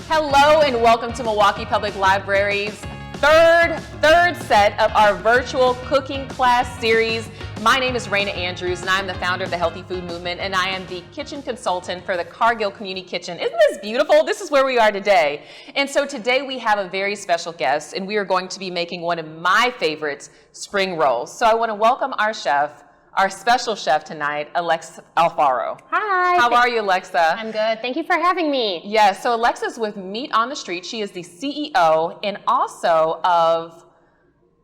Hello and welcome to Milwaukee Public Library's third set of our virtual cooking class series. My name is Raina Andrews and I'm the founder of the Healthy Food Movement and I am the kitchen consultant for the Cargill Community Kitchen. Isn't this beautiful? This is where we are today. And so today we have a very special guest and we are going to be making one of my favorites, spring rolls. So I want to welcome our chef, our special chef tonight, Alexa Alfaro. Hi. How are you, Alexa? I'm good. Thank you for having me. Yes, so Alexa's with Meat on the Street. She is the CEO and also of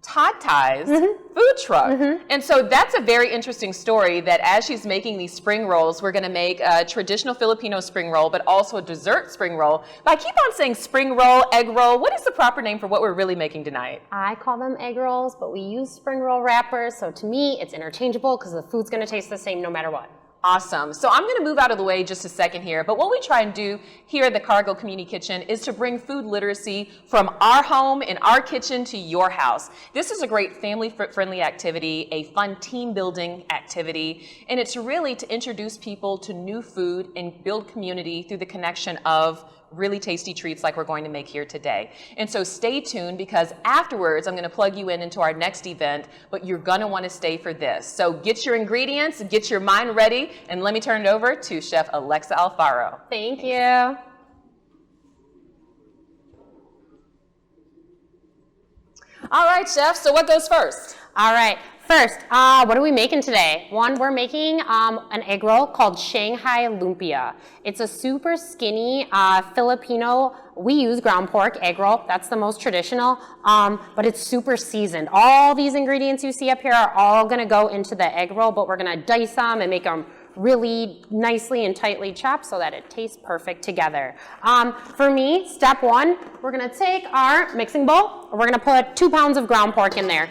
Tata's food truck. And so that's a very interesting story that as she's making these spring rolls, we're gonna make a traditional Filipino spring roll, but also a dessert spring roll. But I keep on saying spring roll, egg roll. What is the proper name for what we're really making tonight? I call them egg rolls, but we use spring roll wrappers. So to me, it's interchangeable because the food's gonna taste the same no matter what. Awesome. So I'm going to move out of the way just a second here, but what we try and do here at the Cargill Community Kitchen is to bring food literacy from our home and our kitchen to your house. This is a great family-friendly activity, a fun team-building activity, and it's really to introduce people to new food and build community through the connection of really tasty treats like we're going to make here today. And so stay tuned because afterwards I'm going to plug you into our next event, but you're going to want to stay for this. So get your ingredients, get your mind ready, and let me turn it over to Chef Alexa Alfaro. Thank you. All right, Chef, so what goes first? All right. First, what are we making today? One, we're making an egg roll called Shanghai Lumpia. It's a super skinny Filipino, we use ground pork egg roll. That's the most traditional, but it's super seasoned. All these ingredients you see up here are all gonna go into the egg roll, but we're gonna dice them and make them really nicely and tightly chopped so that it tastes perfect together. For me, step one, we're gonna take our mixing bowl, we're gonna put 2 pounds of ground pork in there.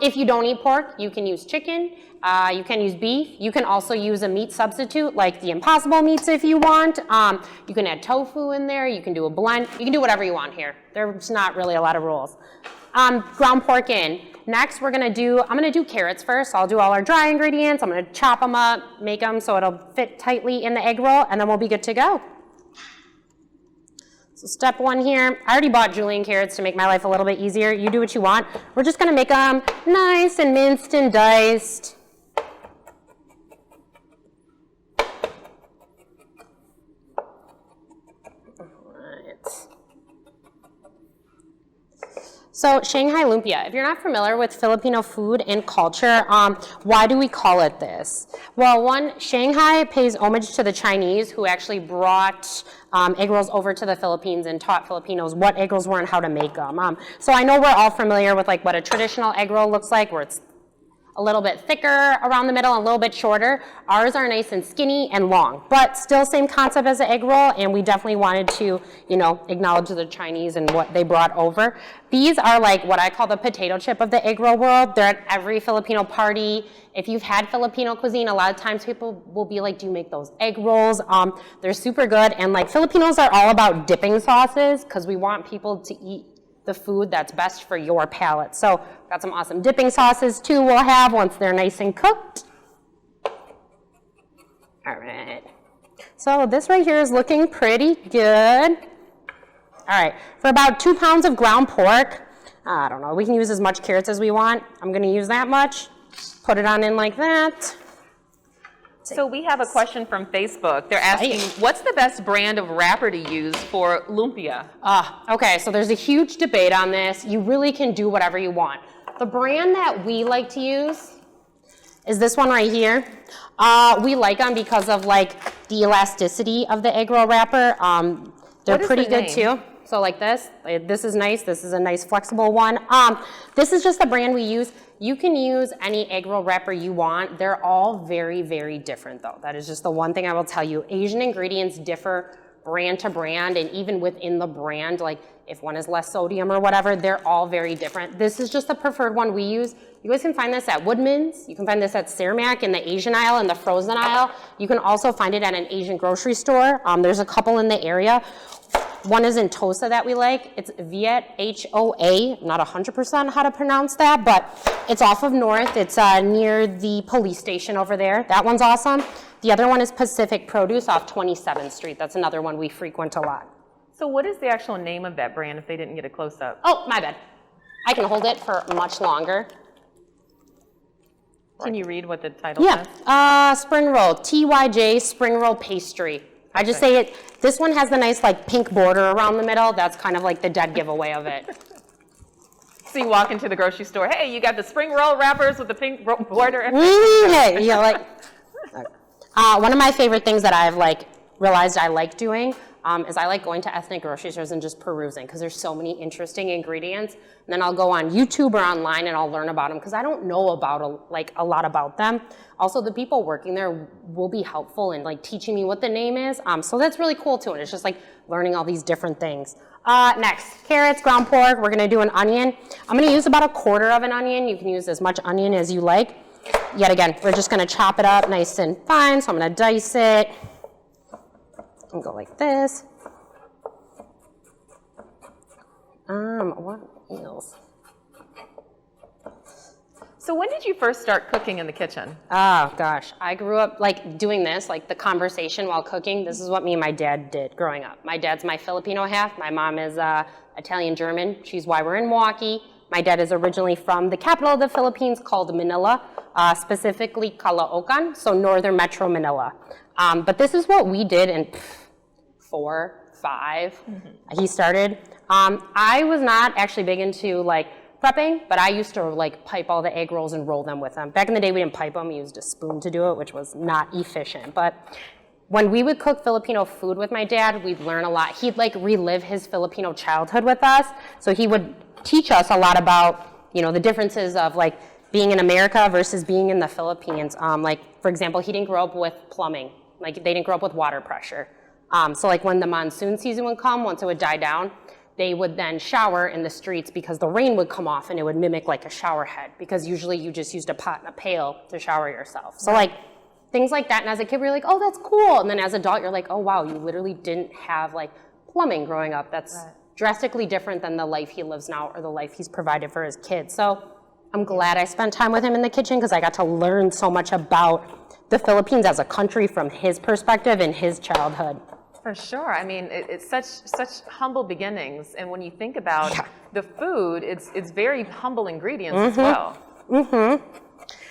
If you don't eat pork, you can use chicken, you can use beef, you can also use a meat substitute like the Impossible meats if you want. You can add tofu in there, you can do a blend, you can do whatever you want here. There's not really a lot of rules. Ground pork in. Next, I'm gonna do carrots first. I'll do all our dry ingredients, I'm gonna chop them up, make them so it'll fit tightly in the egg roll, and then we'll be good to go. So step one here, I already bought julienne carrots to make my life a little bit easier. You do what you want. We're just gonna make them nice and minced and diced. So Shanghai Lumpia, if you're not familiar with Filipino food and culture, why do we call it this? Well, one, Shanghai pays homage to the Chinese who actually brought egg rolls over to the Philippines and taught Filipinos what egg rolls were and how to make them. So I know we're all familiar with like what a traditional egg roll looks like, where it's a little bit thicker around the middle, a little bit shorter. Ours are nice and skinny and long, but still same concept as an egg roll, and we definitely wanted to, acknowledge the Chinese and what they brought over. These are like what I call the potato chip of the egg roll world. They're at every Filipino party. If you've had Filipino cuisine, a lot of times people will be like, do you make those egg rolls? They're super good, and like Filipinos are all about dipping sauces because we want people to eat the food that's best for your palate. So got some awesome dipping sauces too we'll have once they're nice and cooked. All right. So this right here is looking pretty good. All right, for about 2 pounds of ground pork, I don't know, we can use as much carrots as we want. I'm gonna use that much. Put it on in like that. So we have a question from Facebook. They're asking, what's the best brand of wrapper to use for lumpia? Okay, so there's a huge debate on this. You really can do whatever you want. The brand that we like to use is this one right here. We like them because of like the elasticity of the egg roll wrapper. They're pretty good too. So like this is nice. This is a nice flexible one. This is just the brand we use. You can use any egg roll wrapper you want. They're all very, very different though. That is just the one thing I will tell you. Asian ingredients differ brand to brand, and even within the brand, like if one is less sodium or whatever, they're all very different. This is just the preferred one we use. You guys can find this at Woodman's. You can find this at Cermak in the Asian aisle and the frozen aisle. You can also find it at an Asian grocery store. There's a couple in the area. One is in Tosa that we like. It's Viet, H-O-A. I'm not 100% how to pronounce that, but it's off of North. It's near the police station over there. That one's awesome. The other one is Pacific Produce off 27th Street. That's another one we frequent a lot. So what is the actual name of that brand if they didn't get a close-up? Oh, my bad. I can hold it for much longer. Can you read what the title says? Yeah, spring roll, TYJ spring roll pastry. I just say it, this one has the nice like pink border around the middle. That's kind of like the dead giveaway of it. So you walk into the grocery store, hey, you got the spring roll wrappers with the pink border. Yeah, like, one of my favorite things that I've like realized I like doing is I like going to ethnic grocery stores and just perusing because there's so many interesting ingredients. And then I'll go on YouTube or online and I'll learn about them because I don't know about a lot about them. Also, the people working there will be helpful in like teaching me what the name is. So that's really cool too. And it's just like learning all these different things. Next, carrots, ground pork. We're gonna do an onion. I'm gonna use about 1/4 of an onion. You can use as much onion as you like. Yet again, we're just gonna chop it up nice and fine. So I'm gonna dice it and go like this. What else? So when did you first start cooking in the kitchen? Oh gosh, I grew up like doing this, like the conversation while cooking. This is what me and my dad did growing up. My dad's my Filipino half. My mom is Italian-German. She's why we're in Milwaukee. My dad is originally from the capital of the Philippines called Manila, specifically Caloocan, so northern Metro Manila. But this is what we did in 4, 5. He started. I was not actually big into like prepping, but I used to like pipe all the egg rolls and roll them with them. Back in the day, we didn't pipe them. We used a spoon to do it, which was not efficient. But when we would cook Filipino food with my dad, we'd learn a lot. He'd like relive his Filipino childhood with us. So he would teach us a lot about, you know, the differences of like being in America versus being in the Philippines. Like, for example, he didn't grow up with plumbing. Like, they didn't grow up with water pressure. So like when the monsoon season would come, once it would die down, they would then shower in the streets because the rain would come off and it would mimic like a shower head because usually you just used a pot and a pail to shower yourself. So like things like that. And as a kid, we were like, oh, that's cool. And then as an adult, you're like, oh, wow, you literally didn't have like plumbing growing up. That's drastically different than the life he lives now or the life he's provided for his kids. So I'm glad I spent time with him in the kitchen because I got to learn so much about the Philippines as a country from his perspective and his childhood. For sure. I mean, it's such humble beginnings, and when you think about the food, it's very humble ingredients as well.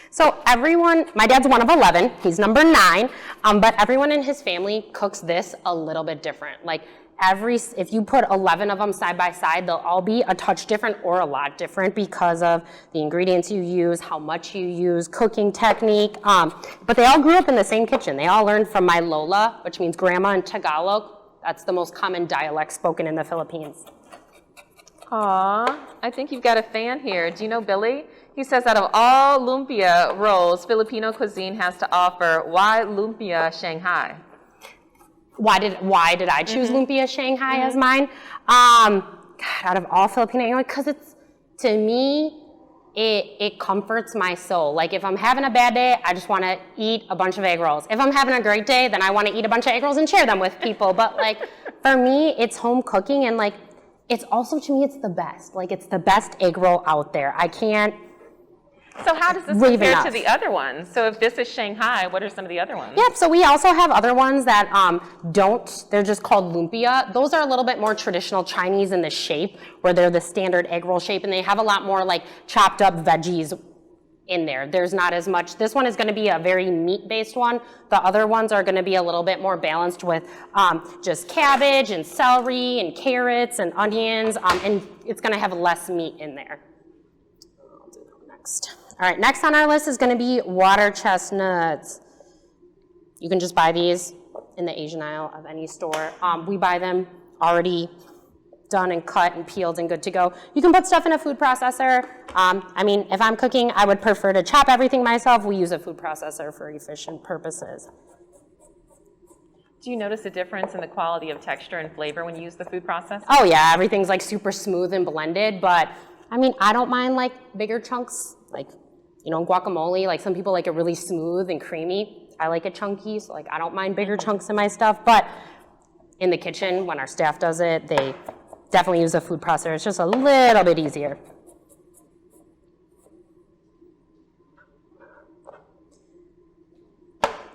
So everyone, my dad's one of 11. He's number 9, but everyone in his family cooks this a little bit different. Like if you put 11 of them side by side, they'll all be a touch different or a lot different because of the ingredients you use, how much you use, cooking technique. But they all grew up in the same kitchen. They all learned from my Lola, which means grandma in Tagalog. That's the most common dialect spoken in the Philippines. Aw, I think you've got a fan here. Do you know Billy? He says out of all lumpia rolls Filipino cuisine has to offer, why Lumpia Shanghai? Why did I choose Lumpia Shanghai as mine? God, out of all Filipino, because it's, to me, it comforts my soul. Like if I'm having a bad day, I just want to eat a bunch of egg rolls. If I'm having a great day, then I want to eat a bunch of egg rolls and share them with people. But like for me, it's home cooking, and like it's also, to me, it's the best. Like it's the best egg roll out there. I can't. So how does this compare to the other ones? So if this is Shanghai, what are some of the other ones? Yep, so we also have other ones that they're just called lumpia. Those are a little bit more traditional Chinese in the shape, where they're the standard egg roll shape, and they have a lot more like chopped up veggies in there. There's not as much. This one is going to be a very meat-based one. The other ones are going to be a little bit more balanced with just cabbage and celery and carrots and onions, and it's going to have less meat in there. I'll do that next. All right, next on our list is going to be water chestnuts. You can just buy these in the Asian aisle of any store. We buy them already done and cut and peeled and good to go. You can put stuff in a food processor. I mean, if I'm cooking, I would prefer to chop everything myself. We use a food processor for efficient purposes. Do you notice a difference in the quality of texture and flavor when you use the food processor? Oh yeah, everything's like super smooth and blended, but I mean, I don't mind like bigger chunks, like, you know, guacamole, like some people like it really smooth and creamy. I like it chunky, so like I don't mind bigger chunks in my stuff, but in the kitchen, when our staff does it, they definitely use a food processor. It's just a little bit easier.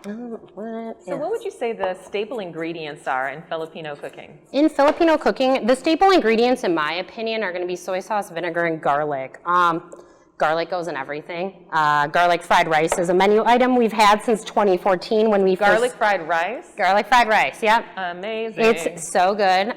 What would you say the staple ingredients are in Filipino cooking? In Filipino cooking, the staple ingredients, in my opinion, are going to be soy sauce, vinegar, and garlic. Garlic goes in everything. Garlic fried rice is a menu item we've had since 2014 when we Garlic fried rice? Garlic fried rice, yep. Amazing. It's so good.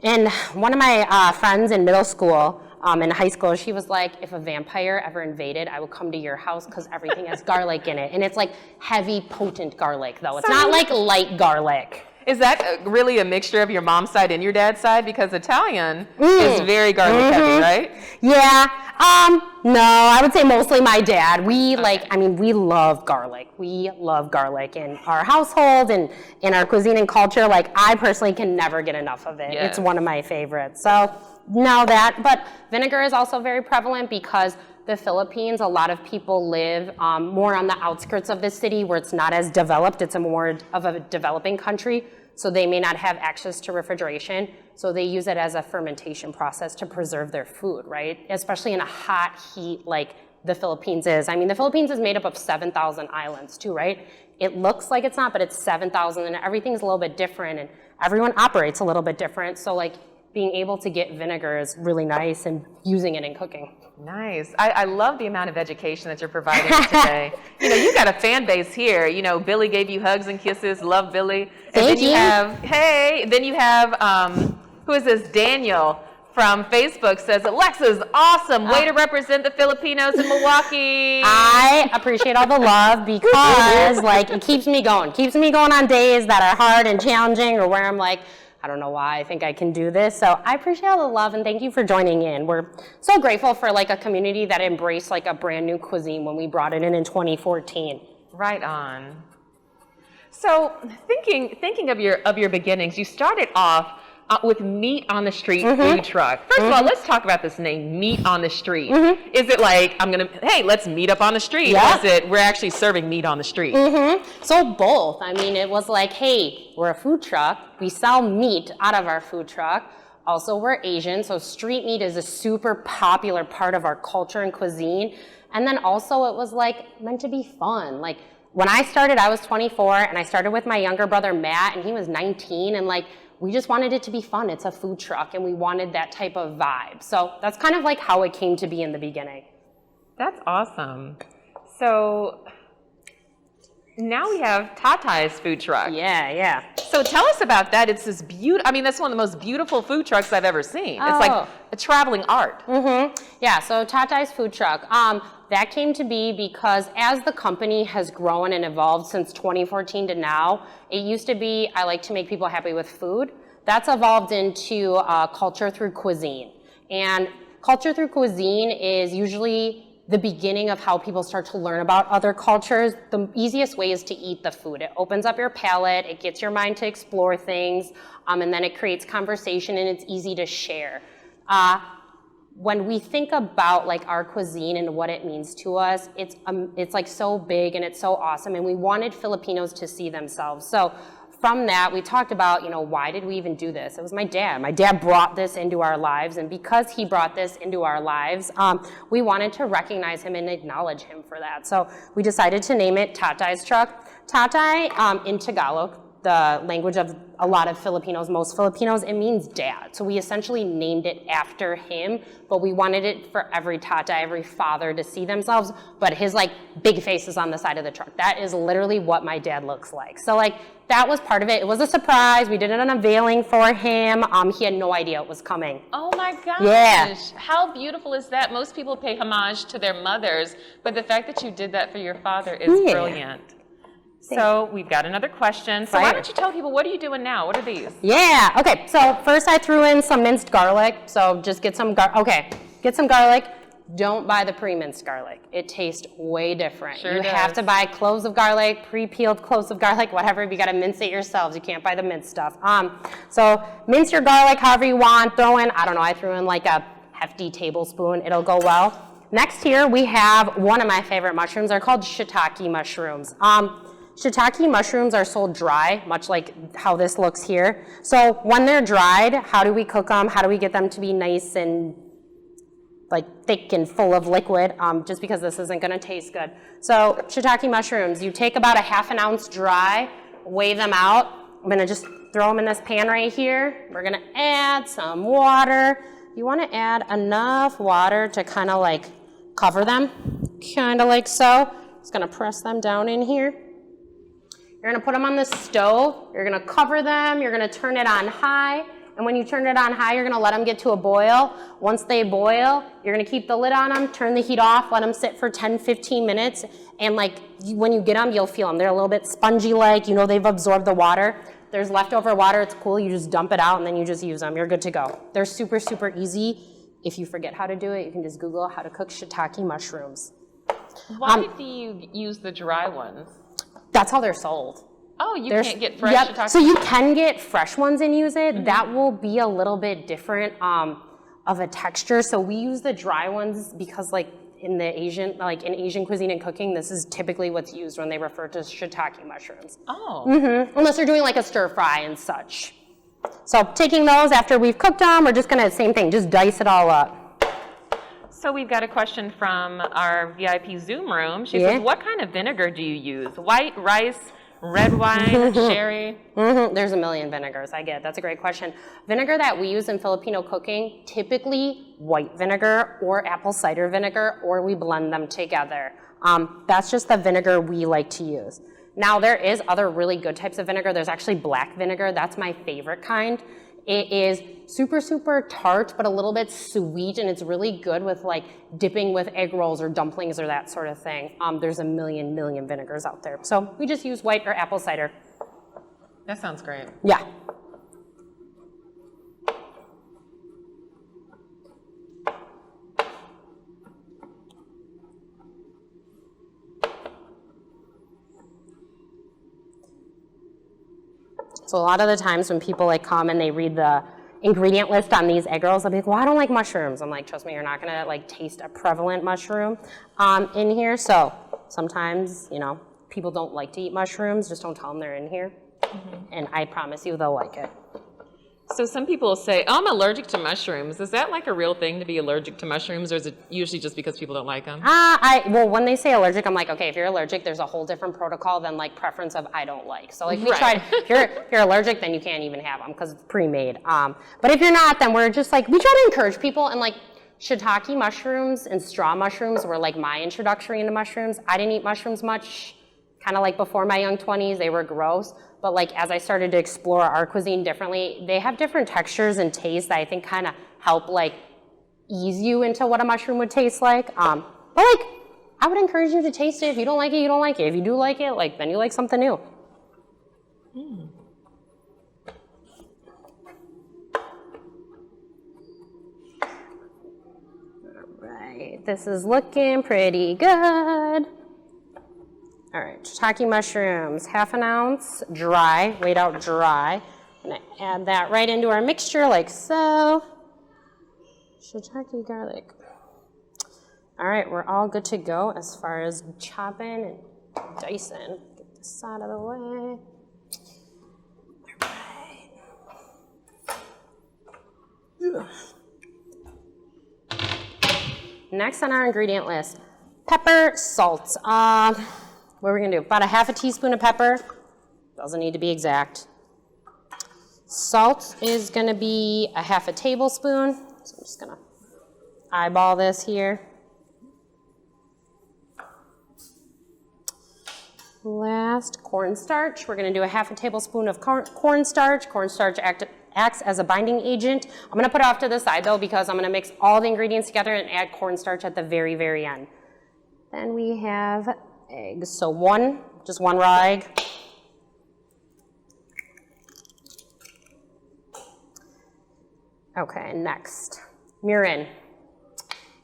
And one of my friends in middle school, in high school, she was like, if a vampire ever invaded, I would come to your house because everything has garlic in it. And it's like heavy, potent garlic, though. It's not like light garlic. Is that really a mixture of your mom's side and your dad's side? Because Italian is very garlic heavy, right? Yeah. No, I would say mostly my dad. We love garlic. We love garlic in our household and in our cuisine and culture. Like, I personally can never get enough of it. Yes. It's one of my favorites. So, but vinegar is also very prevalent because the Philippines, a lot of people live more on the outskirts of the city where it's not as developed. It's a more of a developing country, so they may not have access to refrigeration. So they use it as a fermentation process to preserve their food, right? Especially in a hot heat like the Philippines is. I mean, the Philippines is made up of 7,000 islands too, right? It looks like it's not, but it's 7,000 and everything's a little bit different and everyone operates a little bit different. So like being able to get vinegar is really nice and using it in cooking. Nice. I love the amount of education that you're providing today. You got a fan base here. Billy gave you hugs and kisses. Love Billy. And Thank you. Then you have, who is this? Daniel from Facebook says, Alexa's awesome. Way to represent the Filipinos in Milwaukee. I appreciate all the love because it keeps me going. Keeps me going on days that are hard and challenging or where I'm like, I don't know why I think I can do this. So I appreciate all the love and thank you for joining in. We're so grateful for a community that embraced a brand new cuisine when we brought it in 2014. Right on. So thinking of your beginnings, you started off with Meat on the Street food truck. First of all, let's talk about this name, Meat on the Street. Is it like, let's meet up on the street? Yeah. Or is it, we're actually serving meat on the street? So both. I mean, it was like, hey, we're a food truck. We sell meat out of our food truck. Also, we're Asian, so street meat is a super popular part of our culture and cuisine. And then also it was meant to be fun. When I started, I was 24 and I started with my younger brother, Matt, and he was 19 and we just wanted it to be fun. It's a food truck and we wanted that type of vibe. So that's kind of how it came to be in the beginning. That's awesome. So now we have Tata's food truck. Yeah. So tell us about that. It's this that's one of the most beautiful food trucks I've ever seen. It's like a traveling art. Yeah, so Tata's food truck. That came to be because as the company has grown and evolved since 2014 to now, it used to be, I like to make people happy with food. That's evolved into culture through cuisine. And culture through cuisine is usually the beginning of how people start to learn about other cultures. The easiest way is to eat the food. It opens up your palate, it gets your mind to explore things, and then it creates conversation and it's easy to share. When we think about our cuisine and what it means to us, it's so big and it's so awesome, and we wanted Filipinos to see themselves. So from that, we talked about, why did we even do this? It was my dad. My dad brought this into our lives, and because he brought this into our lives, we wanted to recognize him and acknowledge him for that. So we decided to name it Tata's Truck. Tata, in Tagalog, the language of a lot of Filipinos, most Filipinos, it means dad. So we essentially named it after him, but we wanted it for every Tata, every father to see themselves, but his big face is on the side of the truck. That is literally what my dad looks like. So that was part of it. It was a surprise. We did an unveiling for him. He had no idea it was coming. Oh my gosh. Yeah. How beautiful is that? Most people pay homage to their mothers, but the fact that you did that for your father is brilliant. So we've got another question. So why don't you tell people, what are you doing now? What are these? Yeah, okay. So first I threw in some minced garlic. So just get some get some garlic. Don't buy the pre-minced garlic. It tastes way different. Sure you does. have to buy cloves of garlic, pre-peeled cloves of garlic, whatever. You got to mince it yourselves. You can't buy the minced stuff. So mince your garlic however you want. Throw in, I threw in a hefty tablespoon. It'll go well. Next here we have one of my favorite mushrooms. They're called Shiitake mushrooms. Shiitake mushrooms are sold dry, much like how this looks here. So when they're dried, how do we cook them? How do we get them to be nice and like thick and full of liquid, just because this isn't gonna taste good. So shiitake mushrooms, you take about a ½ ounce dry, weigh them out. I'm gonna just throw them in this pan right here. We're gonna add some water. You wanna add enough water to kind of like cover them, kind of like so. Just gonna press them down in here. You're gonna put them on the stove. You're gonna cover them. You're gonna turn it on high. And when you turn it on high, you're gonna let them get to a boil. Once they boil, you're gonna keep the lid on them, turn the heat off, let them sit for 10, 15 minutes. And like when you get them, you'll feel them. They're a little bit spongy-like, you know, they've absorbed the water. There's leftover water, it's cool. You just dump it out and then you just use them. You're good to go. They're super, super easy. If you forget how to do it, you can just Google how to cook shiitake mushrooms. Why do you use the dry ones? That's how they're sold. Oh, you can't get fresh shiitake? So you can get fresh ones and use it. Mm-hmm. That will be a little bit different of a texture. So we use the dry ones because like in Asian cuisine and cooking, this is typically what's used when they refer to shiitake mushrooms. Oh. Mm-hmm. Unless you're doing like a stir fry and such. So taking those after we've cooked them, we're just gonna, same thing, just dice it all up. So we've got a question from our VIP Zoom room. She says, what kind of vinegar do you use? White, rice, red wine, sherry? Mm-hmm. There's a million vinegars, I get it. That's a great question. Vinegar that we use in Filipino cooking, typically white vinegar or apple cider vinegar, or we blend them together. That's just the vinegar we like to use. Now there is other really good types of vinegar. There's actually black vinegar. That's my favorite kind. It is super, super tart, but a little bit sweet, and it's really good with like dipping with egg rolls or dumplings or that sort of thing. There's a million vinegars out there. So we just use white or apple cider. That sounds great. Yeah. So a lot of the times when people like come and they read the ingredient list on these egg rolls, they'll be like, well, I don't like mushrooms. I'm like, trust me, you're not gonna like taste a prevalent mushroom in here. So sometimes, you know, people don't like to eat mushrooms, just don't tell them they're in here. Mm-hmm. And I promise you they'll like it. So some people say, oh, I'm allergic to mushrooms. Is that like a real thing to be allergic to mushrooms, or is it usually just because people don't like them? Well, when they say allergic, I'm like, okay, if you're allergic, there's a whole different protocol than like preference of I don't like. So like we tried, if you're allergic, then you can't even have them because it's pre-made. But if you're not, then we're just like, we try to encourage people, and like shiitake mushrooms and straw mushrooms were like my introduction into mushrooms. I didn't eat mushrooms much, kind of like before my young 20s, they were gross. But like as I started to explore our cuisine differently, they have different textures and tastes that I think kind of help like ease you into what a mushroom would taste like. But like I would encourage you to taste it. If you don't like it, you don't like it. If you do like it, like then you like something new. Mm. All right, this is looking pretty good. All right, shiitake mushrooms, ½ ounce, dry, weighed out dry. I'm gonna add that right into our mixture like so. Shiitake garlic. All right, we're all good to go as far as chopping and dicing. Get this out of the way. All right. Next on our ingredient list, pepper, salt. What are we gonna do? About ½ a teaspoon of pepper. Doesn't need to be exact. Salt is gonna be ½ a tablespoon. So I'm just gonna eyeball this here. Last, cornstarch. We're gonna do ½ a tablespoon of cornstarch. Cornstarch acts as a binding agent. I'm gonna put it off to the side though because I'm gonna mix all the ingredients together and add cornstarch at the very, very end. Then we have eggs. So just one raw egg. Okay, next, mirin.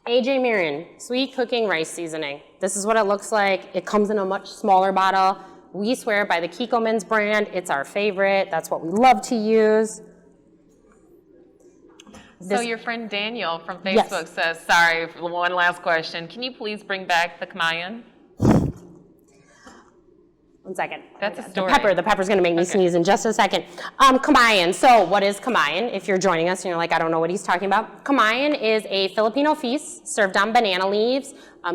AJ mirin, sweet cooking rice seasoning. This is what it looks like. It comes in a much smaller bottle. We swear by the Kikkoman's brand. It's our favorite. That's what we love to use. So your friend Daniel from Facebook says, sorry, for one last question. Can you please bring back the Kamayan? One second. That's a story. The pepper's gonna make me sneeze in just a second. Kamayan, so what is Kamayan? If you're joining us and you're like, I don't know what he's talking about. Kamayan is a Filipino feast served on banana leaves,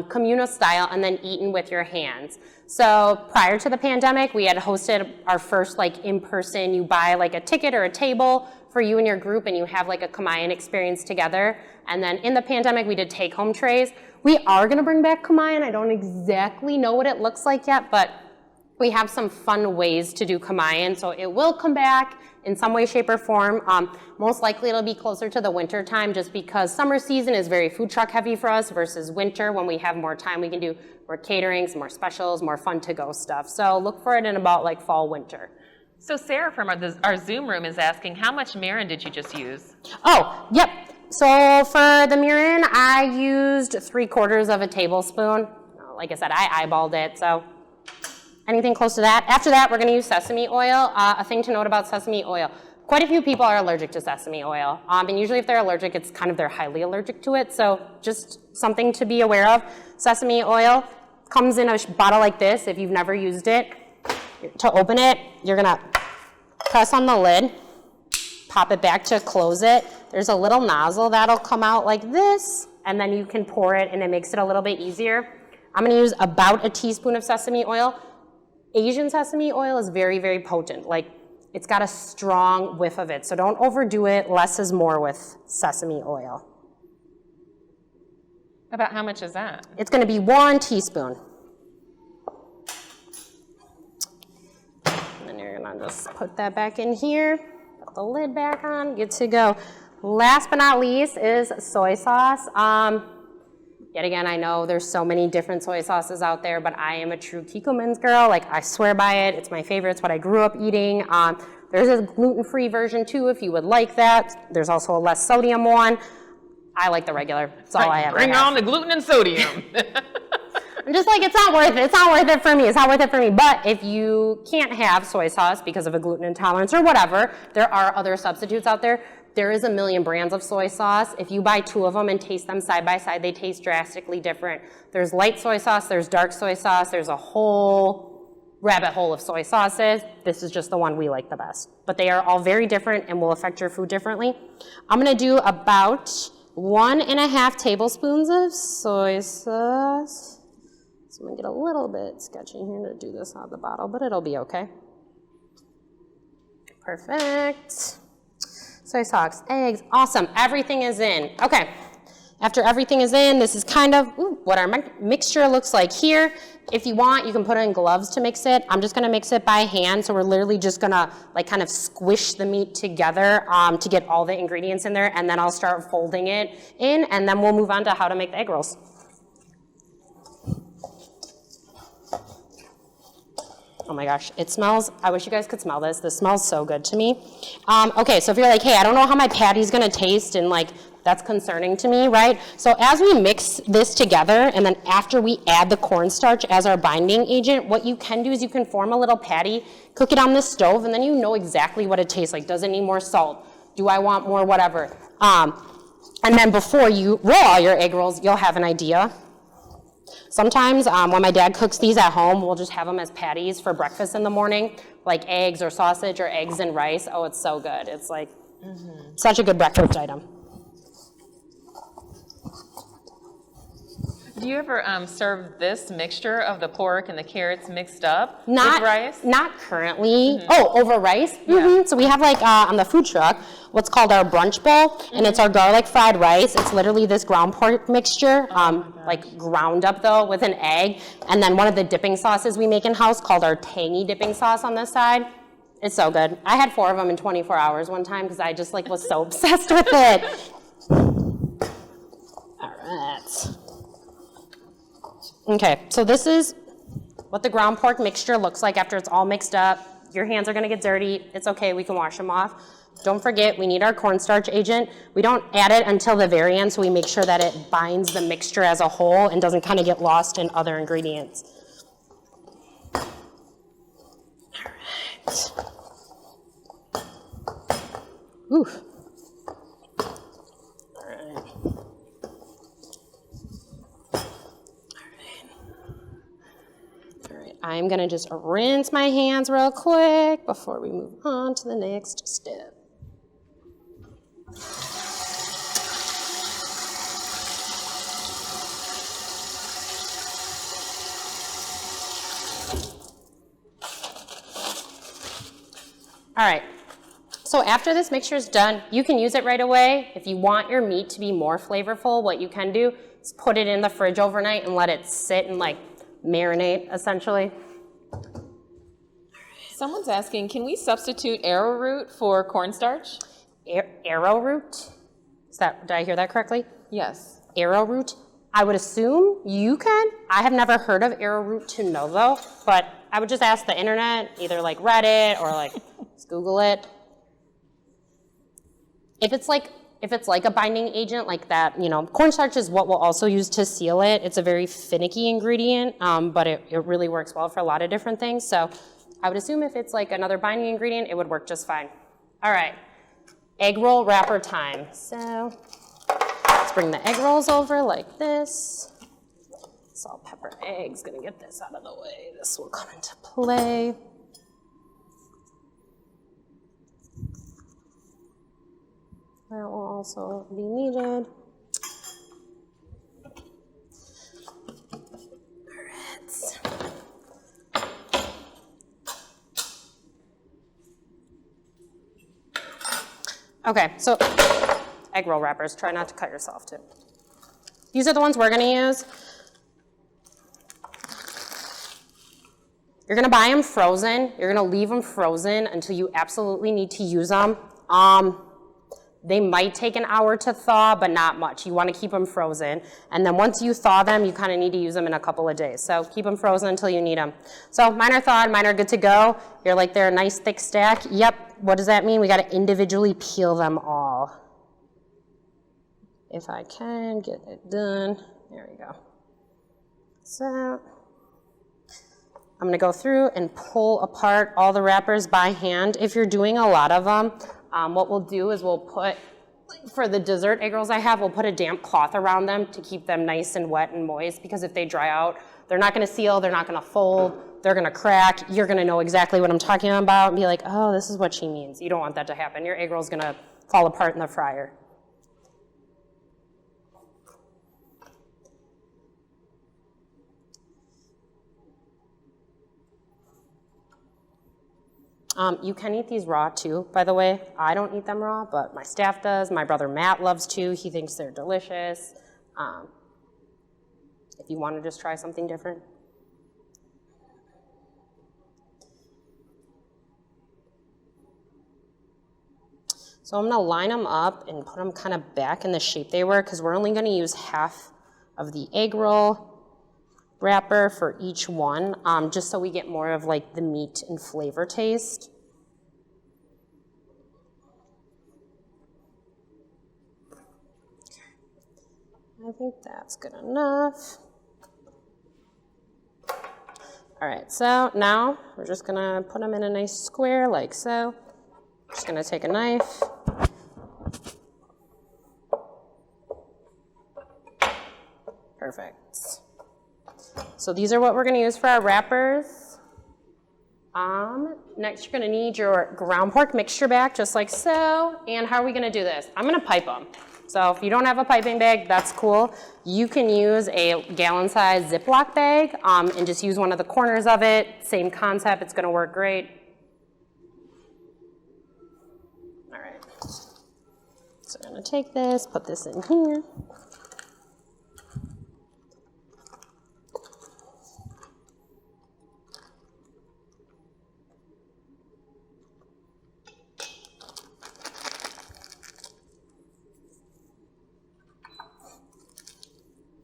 communal style, and then eaten with your hands. So prior to the pandemic, we had hosted our first like in-person, you buy like a ticket or a table for you and your group and you have like a Kamayan experience together. And then in the pandemic, we did take-home trays. We are gonna bring back Kamayan. I don't exactly know what it looks like yet, but we have some fun ways to do Kamayan, so it will come back in some way, shape, or form. Most likely it'll be closer to the winter time just because summer season is very food truck heavy for us versus winter when we have more time. We can do more caterings, more specials, more fun to go stuff. So look for it in about like fall, winter. So Sarah from our Zoom room is asking, how much mirin did you just use? Oh, yep. So for the mirin, I used 3/4 of a tablespoon. Like I said, I eyeballed it, so anything close to that. After that, we're gonna use sesame oil. A thing to note about sesame oil, quite a few people are allergic to sesame oil. And usually if they're allergic, it's kind of they're highly allergic to it. So just something to be aware of. Sesame oil comes in a bottle like this. If you've never used it, to open it, you're gonna press on the lid, pop it back to close it. There's a little nozzle that'll come out like this, and then you can pour it and it makes it a little bit easier. I'm gonna use about a teaspoon of sesame oil. Asian sesame oil is very, very potent. Like, it's got a strong whiff of it, so don't overdo it. Less is more with sesame oil. About how much is that? It's gonna be 1 teaspoon. And then you're gonna just put that back in here, put the lid back on, good to go. Last but not least is soy sauce. Yet again, I know there's so many different soy sauces out there, but I am a true Kikkoman's girl. Like, I swear by it. It's my favorite. It's what I grew up eating. There's a gluten-free version too, if you would like that. There's also a less sodium one. I like the regular. That's all I have. Bring on the gluten and sodium. I'm just like, it's not worth it. It's not worth it for me. It's not worth it for me. But if you can't have soy sauce because of a gluten intolerance or whatever, there are other substitutes out there. There is a million brands of soy sauce. If you buy 2 of them and taste them side by side, they taste drastically different. There's light soy sauce, there's dark soy sauce, there's a whole rabbit hole of soy sauces. This is just the one we like the best. But they are all very different and will affect your food differently. I'm gonna do about 1.5 tablespoons of soy sauce. So I'm gonna get a little bit sketchy here to do this out of the bottle, but it'll be okay. Perfect. Soy sauce, eggs, awesome. Everything is in. Okay, after everything is in, this is kind of what our mixture looks like here. If you want, you can put in gloves to mix it. I'm just gonna mix it by hand, so we're literally just gonna like kind of squish the meat together to get all the ingredients in there, and then I'll start folding it in, and then we'll move on to how to make the egg rolls. Oh my gosh, it smells, I wish you guys could smell this. This smells so good to me. Okay, so if you're like, hey, I don't know how my patty's gonna taste, and like, that's concerning to me, right? So as we mix this together, and then after we add the cornstarch as our binding agent, what you can do is you can form a little patty, cook it on the stove, and then you know exactly what it tastes like. Does it need more salt? Do I want more whatever? And then before you roll all your egg rolls, you'll have an idea. Sometimes when my dad cooks these at home, we'll just have them as patties for breakfast in the morning, like eggs or sausage or eggs and rice. Oh, it's so good. It's like such a good breakfast item. Do you ever serve this mixture of the pork and the carrots mixed up with rice? Not currently. Oh, over rice? Yeah. So we have like on the food truck, what's called our brunch bowl, and it's our garlic fried rice. It's literally this ground pork mixture, like ground up though with an egg, and then one of the dipping sauces we make in house called our tangy dipping sauce on this side. It's so good. I had 4 of them in 24 hours one time because I just like was so obsessed with it. All right. Okay, so this is what the ground pork mixture looks like after it's all mixed up. Your hands are gonna get dirty. It's okay, we can wash them off. Don't forget, we need our cornstarch agent. We don't add it until the very end, so we make sure that it binds the mixture as a whole and doesn't kind of get lost in other ingredients. All right. Ooh. I'm gonna just rinse my hands real quick before we move on to the next step. All right, so after this mixture is done, you can use it right away. If you want your meat to be more flavorful, what you can do is put it in the fridge overnight and let it sit and like marinate, essentially. Someone's asking, can we substitute arrowroot for cornstarch? Arrowroot? Did I hear that correctly? Yes. Arrowroot? I would assume you can. I have never heard of arrowroot to know though, but I would just ask the internet, either like Reddit or like just Google it. If it's like a binding agent like that, you know, cornstarch is what we'll also use to seal it. It's a very finicky ingredient, but it really works well for a lot of different things. So I would assume if it's like another binding ingredient, it would work just fine. All right, egg roll wrapper time. So let's bring the egg rolls over like this. Salt, pepper, eggs, gonna get this out of the way. This will come into play. That will also be needed. Okay, so egg roll wrappers, try not to cut yourself too. These are the ones we're gonna use. You're gonna buy them frozen. You're gonna leave them frozen until you absolutely need to use them. They might take an hour to thaw, but not much. You wanna keep them frozen. And then once you thaw them, you kinda need to use them in a couple of days. So keep them frozen until you need them. So mine are thawed, mine are good to go. You're like, they're a nice thick stack. Yep, what does that mean? We gotta individually peel them all. If I can get it done, there we go. So I'm gonna go through and pull apart all the wrappers by hand. If you're doing a lot of them, what we'll do is we'll put, for the dessert egg rolls I have, we'll put a damp cloth around them to keep them nice and wet and moist, because if they dry out, they're not gonna seal, they're not gonna fold, they're gonna crack. You're gonna know exactly what I'm talking about and be like, oh, this is what she means. You don't want that to happen. Your egg roll's gonna fall apart in the fryer. You can eat these raw too, by the way. I don't eat them raw, but my staff does. My brother Matt loves to. He thinks they're delicious. If you want to just try something different. So I'm gonna line them up and put them kind of back in the shape they were, because we're only gonna use half of the egg roll wrapper for each one, just so we get more of like the meat and flavor taste. I think that's good enough. All right, so now we're just gonna put them in a nice square like so. Just gonna take a knife. Perfect. So these are what we're gonna use for our wrappers. Next, you're gonna need your ground pork mixture bag, just like so. And how are we gonna do this? I'm gonna pipe them. So if you don't have a piping bag, that's cool. You can use a gallon-sized Ziploc bag and just use one of the corners of it. Same concept, it's gonna work great. All right. So I'm gonna take this, put this in here.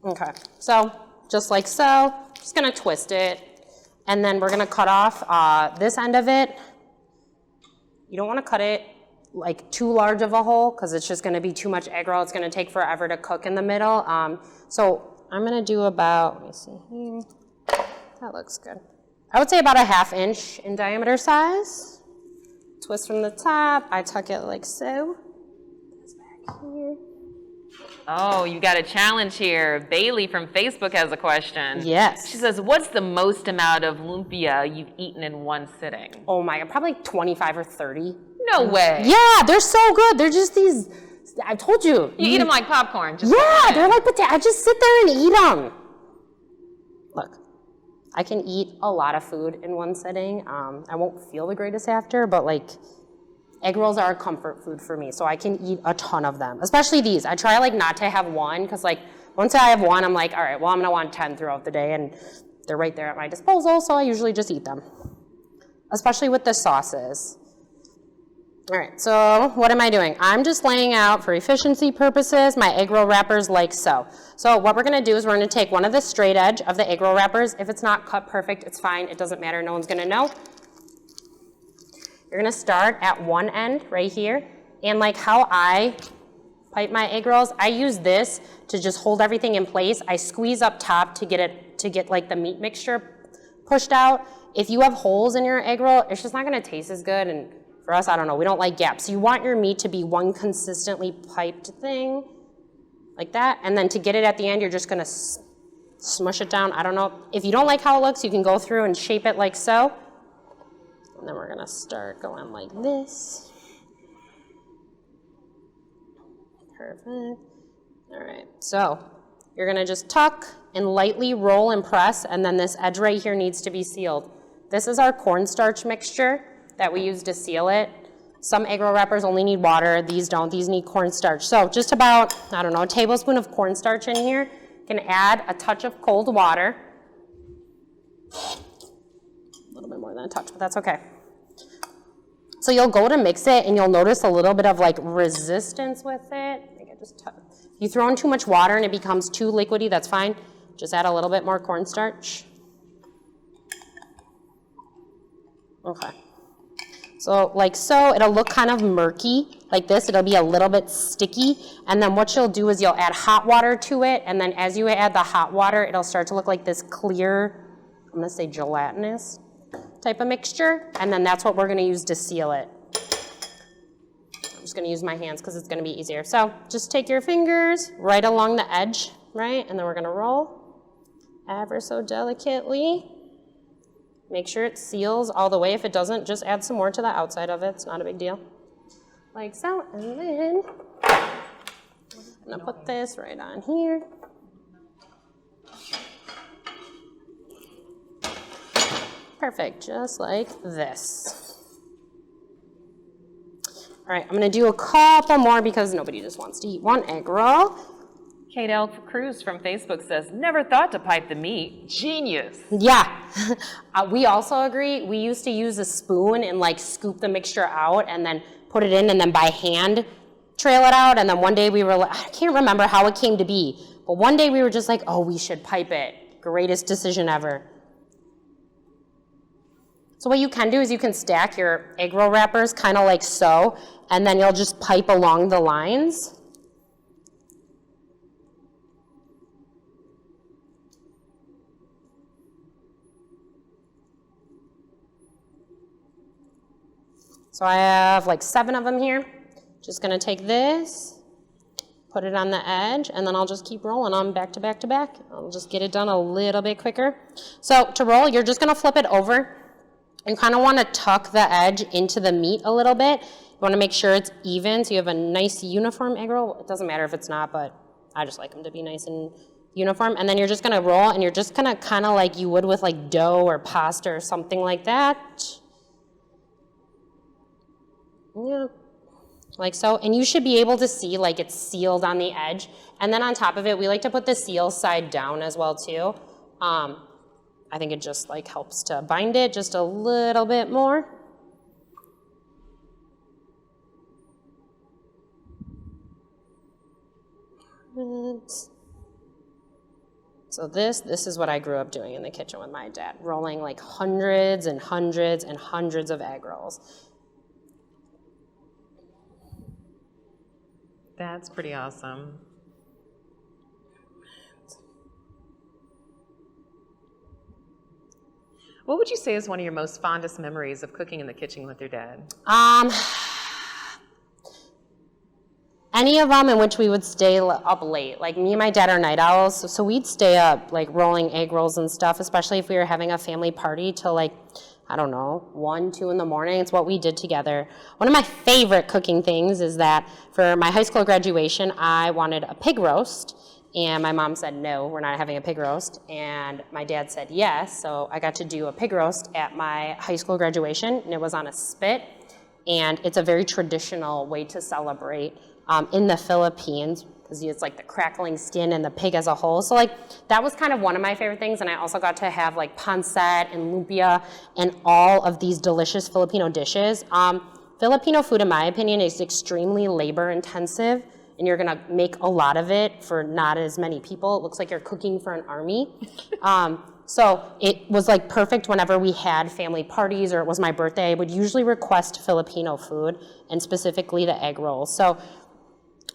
Okay, so just like so, just gonna twist it, and then we're gonna cut off this end of it. You don't wanna cut it like too large of a hole, because it's just gonna be too much egg roll. It's gonna take forever to cook in the middle. So I'm gonna do about, let me see here, that looks good. I would say about a 1/2 inch in diameter size. Twist from the top, I tuck it like so. This back here. Oh, you got a challenge here. Bailey from Facebook has a question. Yes. She says, what's the most amount of lumpia you've eaten in one sitting? Oh my God, probably like 25 or 30. No way. Yeah, they're so good. They're just these, I told you. You eat them like popcorn. Just yeah, they're like potato. I just sit there and eat them. Look, I can eat a lot of food in one sitting. I won't feel the greatest after, but like, egg rolls are a comfort food for me, so I can eat a ton of them, especially these. I try like not to have one, because like once I have one, I'm like, all right, well, I'm gonna want 10 throughout the day, and they're right there at my disposal, so I usually just eat them, especially with the sauces. All right, so what am I doing? I'm just laying out, for efficiency purposes, my egg roll wrappers like so. So what we're gonna do is we're gonna take one of the straight edge of the egg roll wrappers. If it's not cut perfect, it's fine, it doesn't matter, no one's gonna know. You're gonna start at one end right here, and like how I pipe my egg rolls, I use this to just hold everything in place. I squeeze up top to get like the meat mixture pushed out. If you have holes in your egg roll, it's just not gonna taste as good, and for us, I don't know, we don't like gaps. So you want your meat to be one consistently piped thing, like that, and then to get it at the end, you're just gonna smush it down. I don't know, if you don't like how it looks, you can go through and shape it like so. And then we're gonna start going like this. Perfect. All right, so you're gonna just tuck and lightly roll and press, and then this edge right here needs to be sealed. This is our cornstarch mixture that we use to seal it. Some egg roll wrappers only need water, these don't, these need cornstarch. So just about, I don't know, a tablespoon of cornstarch in here. You can add a touch of cold water. A little bit more than a touch, but that's okay. So you'll go to mix it and you'll notice a little bit of like resistance with it. I think I just if you throw in too much water and it becomes too liquidy, that's fine. Just add a little bit more cornstarch. Okay. So like so, it'll look kind of murky like this. It'll be a little bit sticky. And then what you'll do is you'll add hot water to it. And then as you add the hot water, it'll start to look like this clear, I'm gonna say gelatinous type of mixture. And then that's what we're gonna use to seal it. I'm just gonna use my hands because it's gonna be easier. So just take your fingers right along the edge, right? And then we're gonna roll ever so delicately. Make sure it seals all the way. If it doesn't, just add some more to the outside of it. It's not a big deal. Like so, and then I'm gonna put this right on here. Perfect, just like this. All right, I'm gonna do a couple more because nobody just wants to eat one egg roll. Kate L. Cruz from Facebook says, never thought to pipe the meat. Genius. Yeah, we also agree. We used to use a spoon and like scoop the mixture out and then put it in and then by hand trail it out. And then one day we were like, I can't remember how it came to be, but one day we were just like, oh, we should pipe it. Greatest decision ever. So what you can do is you can stack your egg roll wrappers kind of like so, and then you'll just pipe along the lines. So I have like 7 of them here. Just gonna take this, put it on the edge, and then I'll just keep rolling on back to back to back. I'll just get it done a little bit quicker. So to roll, you're just gonna flip it over. You kind of want to tuck the edge into the meat a little bit. You want to make sure it's even so you have a nice uniform egg roll. It doesn't matter if it's not, but I just like them to be nice and uniform. And then you're just going to roll, and you're just going to kind of like you would with like dough or pasta or something like that. Yeah, like so. And you should be able to see like it's sealed on the edge. And then on top of it, we like to put the seal side down as well too. I think it just like helps to bind it just a little bit more. So this is what I grew up doing in the kitchen with my dad, rolling like hundreds and hundreds and hundreds of egg rolls. That's pretty awesome. What would you say is one of your most fondest memories of cooking in the kitchen with your dad? any of them in which we would stay up late. Like me and my dad are night owls, so we'd stay up like rolling egg rolls and stuff, especially if we were having a family party till like, I don't know, 1, 2 in the morning. It's what we did together. One of my favorite cooking things is that for my high school graduation, I wanted a pig roast. And my mom said, no, we're not having a pig roast. And my dad said yes, so I got to do a pig roast at my high school graduation, and it was on a spit. And it's a very traditional way to celebrate in the Philippines, because it's like the crackling skin and the pig as a whole. So like that was kind of one of my favorite things. And I also got to have like pancit and lumpia and all of these delicious Filipino dishes. Filipino food, in my opinion, is extremely labor intensive, and you're gonna make a lot of it for not as many people. It looks like you're cooking for an army. So it was like perfect whenever we had family parties or it was my birthday. I would usually request Filipino food, and specifically the egg rolls. So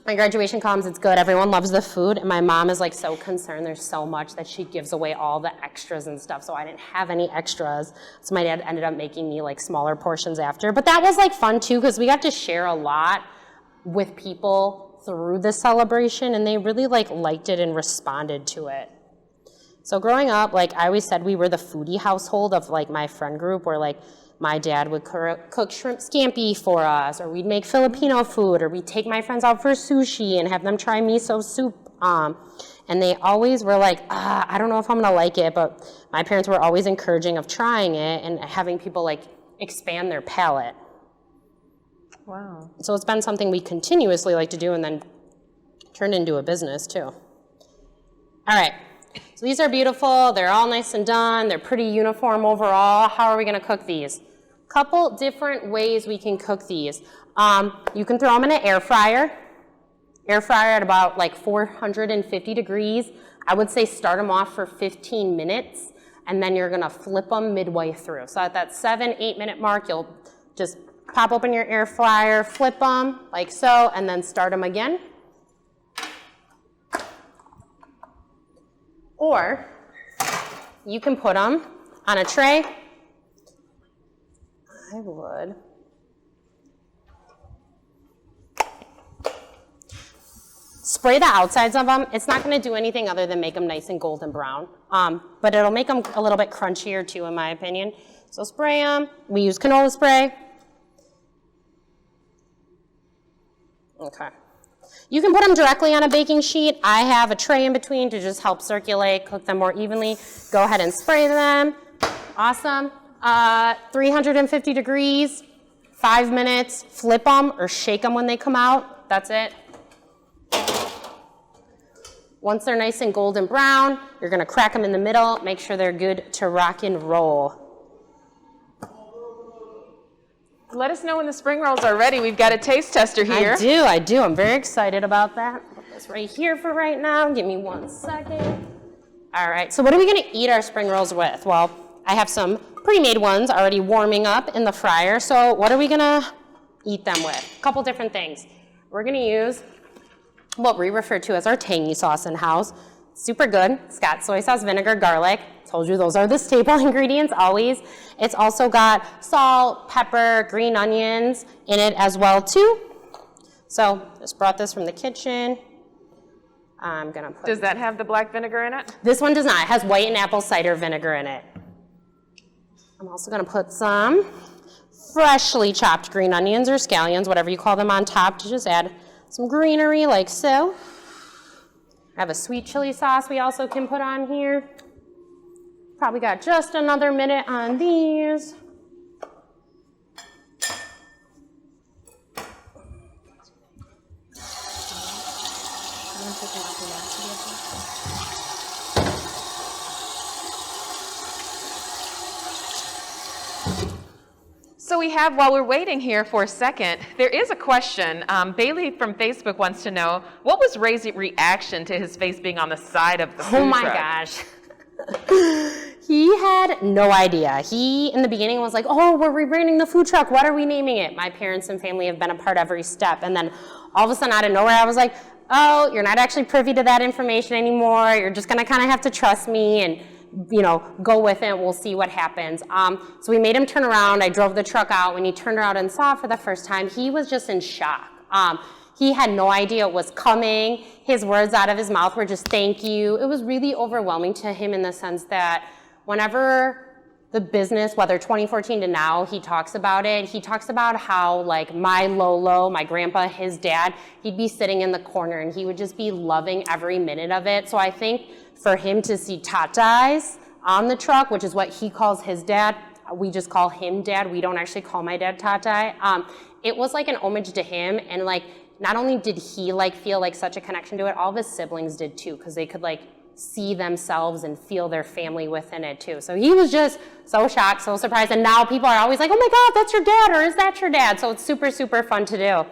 my graduation comes, it's good, everyone loves the food, and my mom is like so concerned there's so much that she gives away all the extras and stuff, so I didn't have any extras. So my dad ended up making me like smaller portions after. But that was like fun too, because we got to share a lot with people through the celebration, and they really like liked it and responded to it. So growing up, like I always said, we were the foodie household of like my friend group, where like my dad would cook shrimp scampi for us, or we'd make Filipino food, or we'd take my friends out for sushi and have them try miso soup. And they always were like, I don't know if I'm gonna like it, but my parents were always encouraging of trying it and having people like expand their palate. Wow. So it's been something we continuously like to do and then turned into a business too. All right. So these are beautiful, they're all nice and done, they're pretty uniform overall. How are we gonna cook these? Couple different ways we can cook these. You can throw them in an air fryer. Air fryer at about like 450 degrees. I would say start them off for 15 minutes, and then you're gonna flip them midway through. So at that 7-8 minute mark, you'll just pop open your air fryer, flip them like so, and then start them again. Or you can put them on a tray. I would spray the outsides of them. It's not going to do anything other than make them nice and golden brown, but it'll make them a little bit crunchier too, in my opinion. So spray them. We use canola spray. Okay. You can put them directly on a baking sheet. I have a tray in between to just help circulate, cook them more evenly. Go ahead and spray them. Awesome. 350 degrees, 5 minutes. Flip them or shake them when they come out. That's it. Once they're nice and golden brown, you're gonna crack them in the middle. Make sure they're good to rock and roll. Let us know when the spring rolls are ready. We've got a taste tester here. I do. I'm very excited about that. Put this right here for right now. Give me 1 second. All right, so what are we gonna eat our spring rolls with? Well, I have some pre-made ones already warming up in the fryer. So what are we gonna eat them with? A couple different things. We're gonna use what we refer to as our tangy sauce in-house. Super good. It's got soy sauce, vinegar, garlic. Told you those are the staple ingredients always. It's also got salt, pepper, green onions in it as well too. So just brought this from the kitchen. I'm gonna put. Does that have the black vinegar in it? This one does not. It has white and apple cider vinegar in it. I'm also gonna put some freshly chopped green onions or scallions, whatever you call them, on top to just add some greenery like so. I have a sweet chili sauce we also can put on here. Probably got just another minute on these. So we have, while we're waiting here for a second, there is a question. Bailey from Facebook wants to know, what was Ray's reaction to his face being on the side of the food Oh my truck? gosh. He had no idea. He, in the beginning, was like, oh, we're rebranding the food truck. What are we naming it? My parents and family have been a part every step. And then all of a sudden, out of nowhere, I was like, oh, you're not actually privy to that information anymore. You're just going to kind of have to trust me and, you know, go with it. We'll see what happens. So we made him turn around. I drove the truck out. When he turned around and saw it for the first time, he was just in shock. He had no idea it was coming. His words out of his mouth were just thank you. It was really overwhelming to him in the sense that whenever the business, whether 2014 to now, he talks about it. He talks about how like my Lolo, my grandpa, his dad, he'd be sitting in the corner and he would just be loving every minute of it. So I think for him to see Tata's on the truck, which is what he calls his dad, we just call him dad. We don't actually call my dad Tata. It was like an homage to him, and like not only did he like feel like such a connection to it, all of his siblings did too, because they could like see themselves and feel their family within it too. So he was just so shocked, so surprised, and now people are always like, oh my God, that's your dad, or is that your dad? So it's super, super fun to do.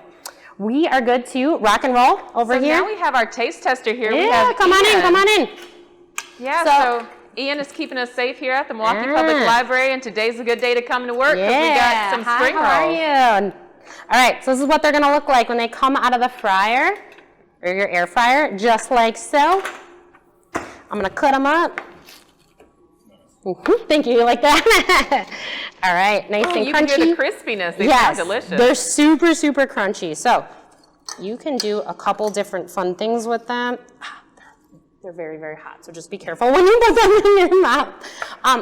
We are good to rock and roll over here. So now we have our taste tester here. Yeah, come on in. Yeah, so Ian is keeping us safe here at the Milwaukee Public Library, and today's a good day to come to work because we got some spring rolls. How are you? All right, so this is what they're gonna look like when they come out of the fryer, or your air fryer, just like so. I'm gonna cut them up. Thank you, you like that? All right, nice and crunchy. You can hear the crispiness, they sound delicious. They're super, super crunchy. So you can do a couple different fun things with them. They're very, very hot, so just be careful when you put them in your mouth.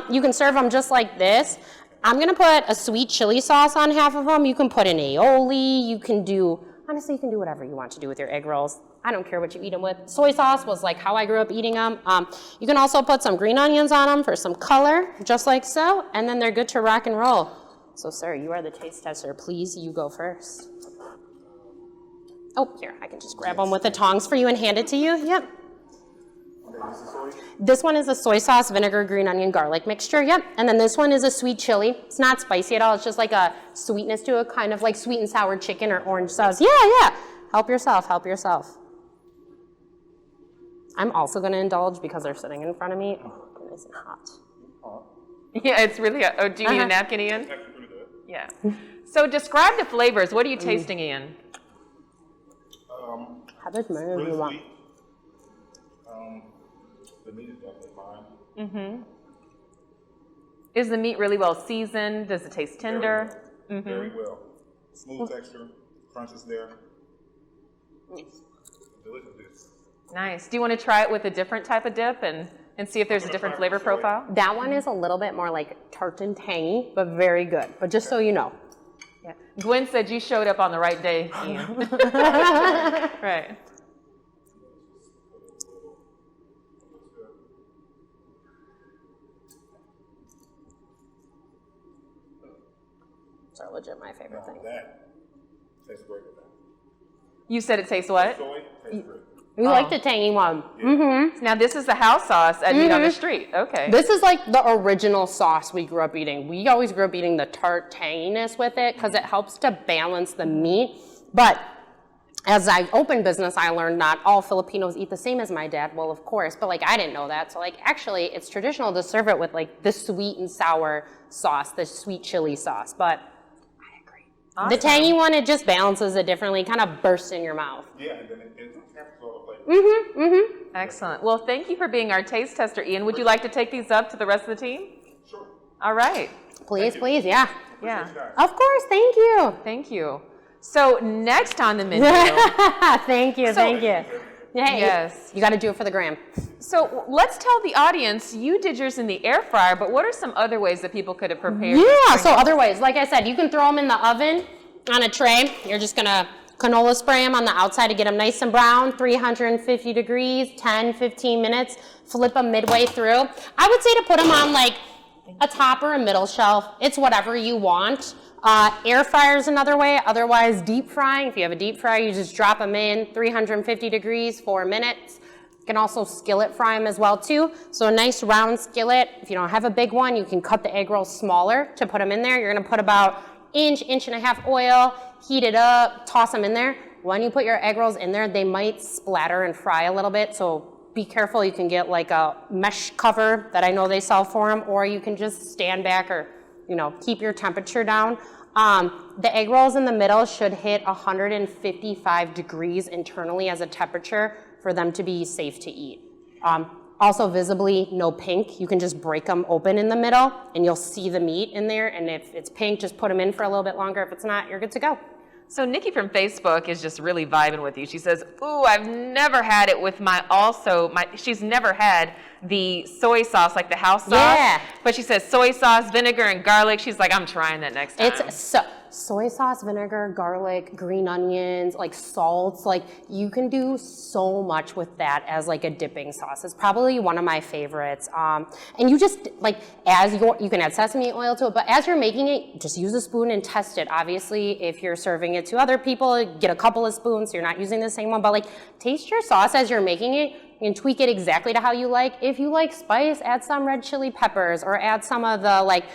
You can serve them just like this. I'm gonna put a sweet chili sauce on half of them. You can put an aioli. You can do, honestly, you can do whatever you want to do with your egg rolls. I don't care what you eat them with. Soy sauce was like how I grew up eating them. You can also put some green onions on them for some color, just like so, and then they're good to rock and roll. So, sir, you are the taste tester. Please, you go first. Oh, here, I can just grab them with the tongs for you and hand it to you. Yep. This one is a soy sauce, vinegar, green onion, garlic mixture, yep. And then this one is a sweet chili. It's not spicy at all. It's just like a sweetness to it, kind of like sweet and sour chicken or orange sauce. Yeah. Help yourself. I'm also going to indulge because they're sitting in front of me. Oh, nice and hot. Yeah, it's really hot. Oh, do you need a napkin, Ian? Yeah. So describe the flavors. What are you tasting, Ian? Have it really you want. Sweet. The meat is definitely fine. Mm-hmm. Is the meat really well seasoned? Does it taste tender? Very well. Smooth texture, crunch is there. Delicious. Nice. Do you want to try it with a different type of dip and see if there's a different flavor profile? That one is a little bit more like tart and tangy, but very good. But just so you know. Yeah. Gwen said you showed up on the right day, Ian. Right. Are legit my favorite thing. That tastes great with that. You said it tastes what? Soy tastes great. We like the tangy one. Yeah. Mm-hmm. Now this is the house sauce at Meat on the Street. Okay. This is like the original sauce we grew up eating. We always grew up eating the tart tanginess with it because it helps to balance the meat. But as I opened business, I learned not all Filipinos eat the same as my dad. Well, of course, but like I didn't know that. So like actually it's traditional to serve it with like the sweet and sour sauce, the sweet chili sauce. But awesome. The tangy one, it just balances it differently, kind of bursts in your mouth. Yeah, and then it captures all the flavor. Excellent. Well, thank you for being our taste tester, Ian. Would you like to take these up to the rest of the team? Sure. All right. Please, yeah. Yeah. Of course, thank you. Thank you. So next on the menu. Thank you. Hey, yes. You got to do it for the gram. So let's tell the audience, you did yours in the air fryer, but what are some other ways that people could have prepared? Yeah, so other ways. Like I said, you can throw them in the oven on a tray. You're just going to canola spray them on the outside to get them nice and brown, 350 degrees, 10, 15 minutes. Flip them midway through. I would say to put them on like a top or a middle shelf. It's whatever you want. Air fryer is another way. Otherwise, deep frying. If you have a deep fryer, you just drop them in 350 degrees, 4 minutes. You can also skillet fry them as well too. So a nice round skillet. If you don't have a big one, you can cut the egg rolls smaller to put them in there. You're gonna put about inch and a half oil, heat it up, toss them in there. When you put your egg rolls in there, they might splatter and fry a little bit. So be careful. You can get like a mesh cover that I know they sell for them, or you can just stand back or keep your temperature down. The egg rolls in the middle should hit 155 degrees internally as a temperature for them to be safe to eat. Also visibly no pink. You can just break them open in the middle and you'll see the meat in there. And if it's pink, just put them in for a little bit longer. If it's not, you're good to go. So Nikki from Facebook is just really vibing with you. She says, ooh, I've never had it with she's never had the soy sauce, like the house sauce. Yeah. But she says soy sauce, vinegar, and garlic. She's like, I'm trying that next time. It's soy sauce, vinegar, garlic, green onions, like salts. Like you can do so much with that as like a dipping sauce. It's probably one of my favorites. And you just like, you can add sesame oil to it, but as you're making it, just use a spoon and test it. Obviously, if you're serving it to other people, get a couple of spoons so you're not using the same one, but like taste your sauce as you're making it. You can tweak it exactly to how you like. If you like spice, add some red chili peppers or add some of the like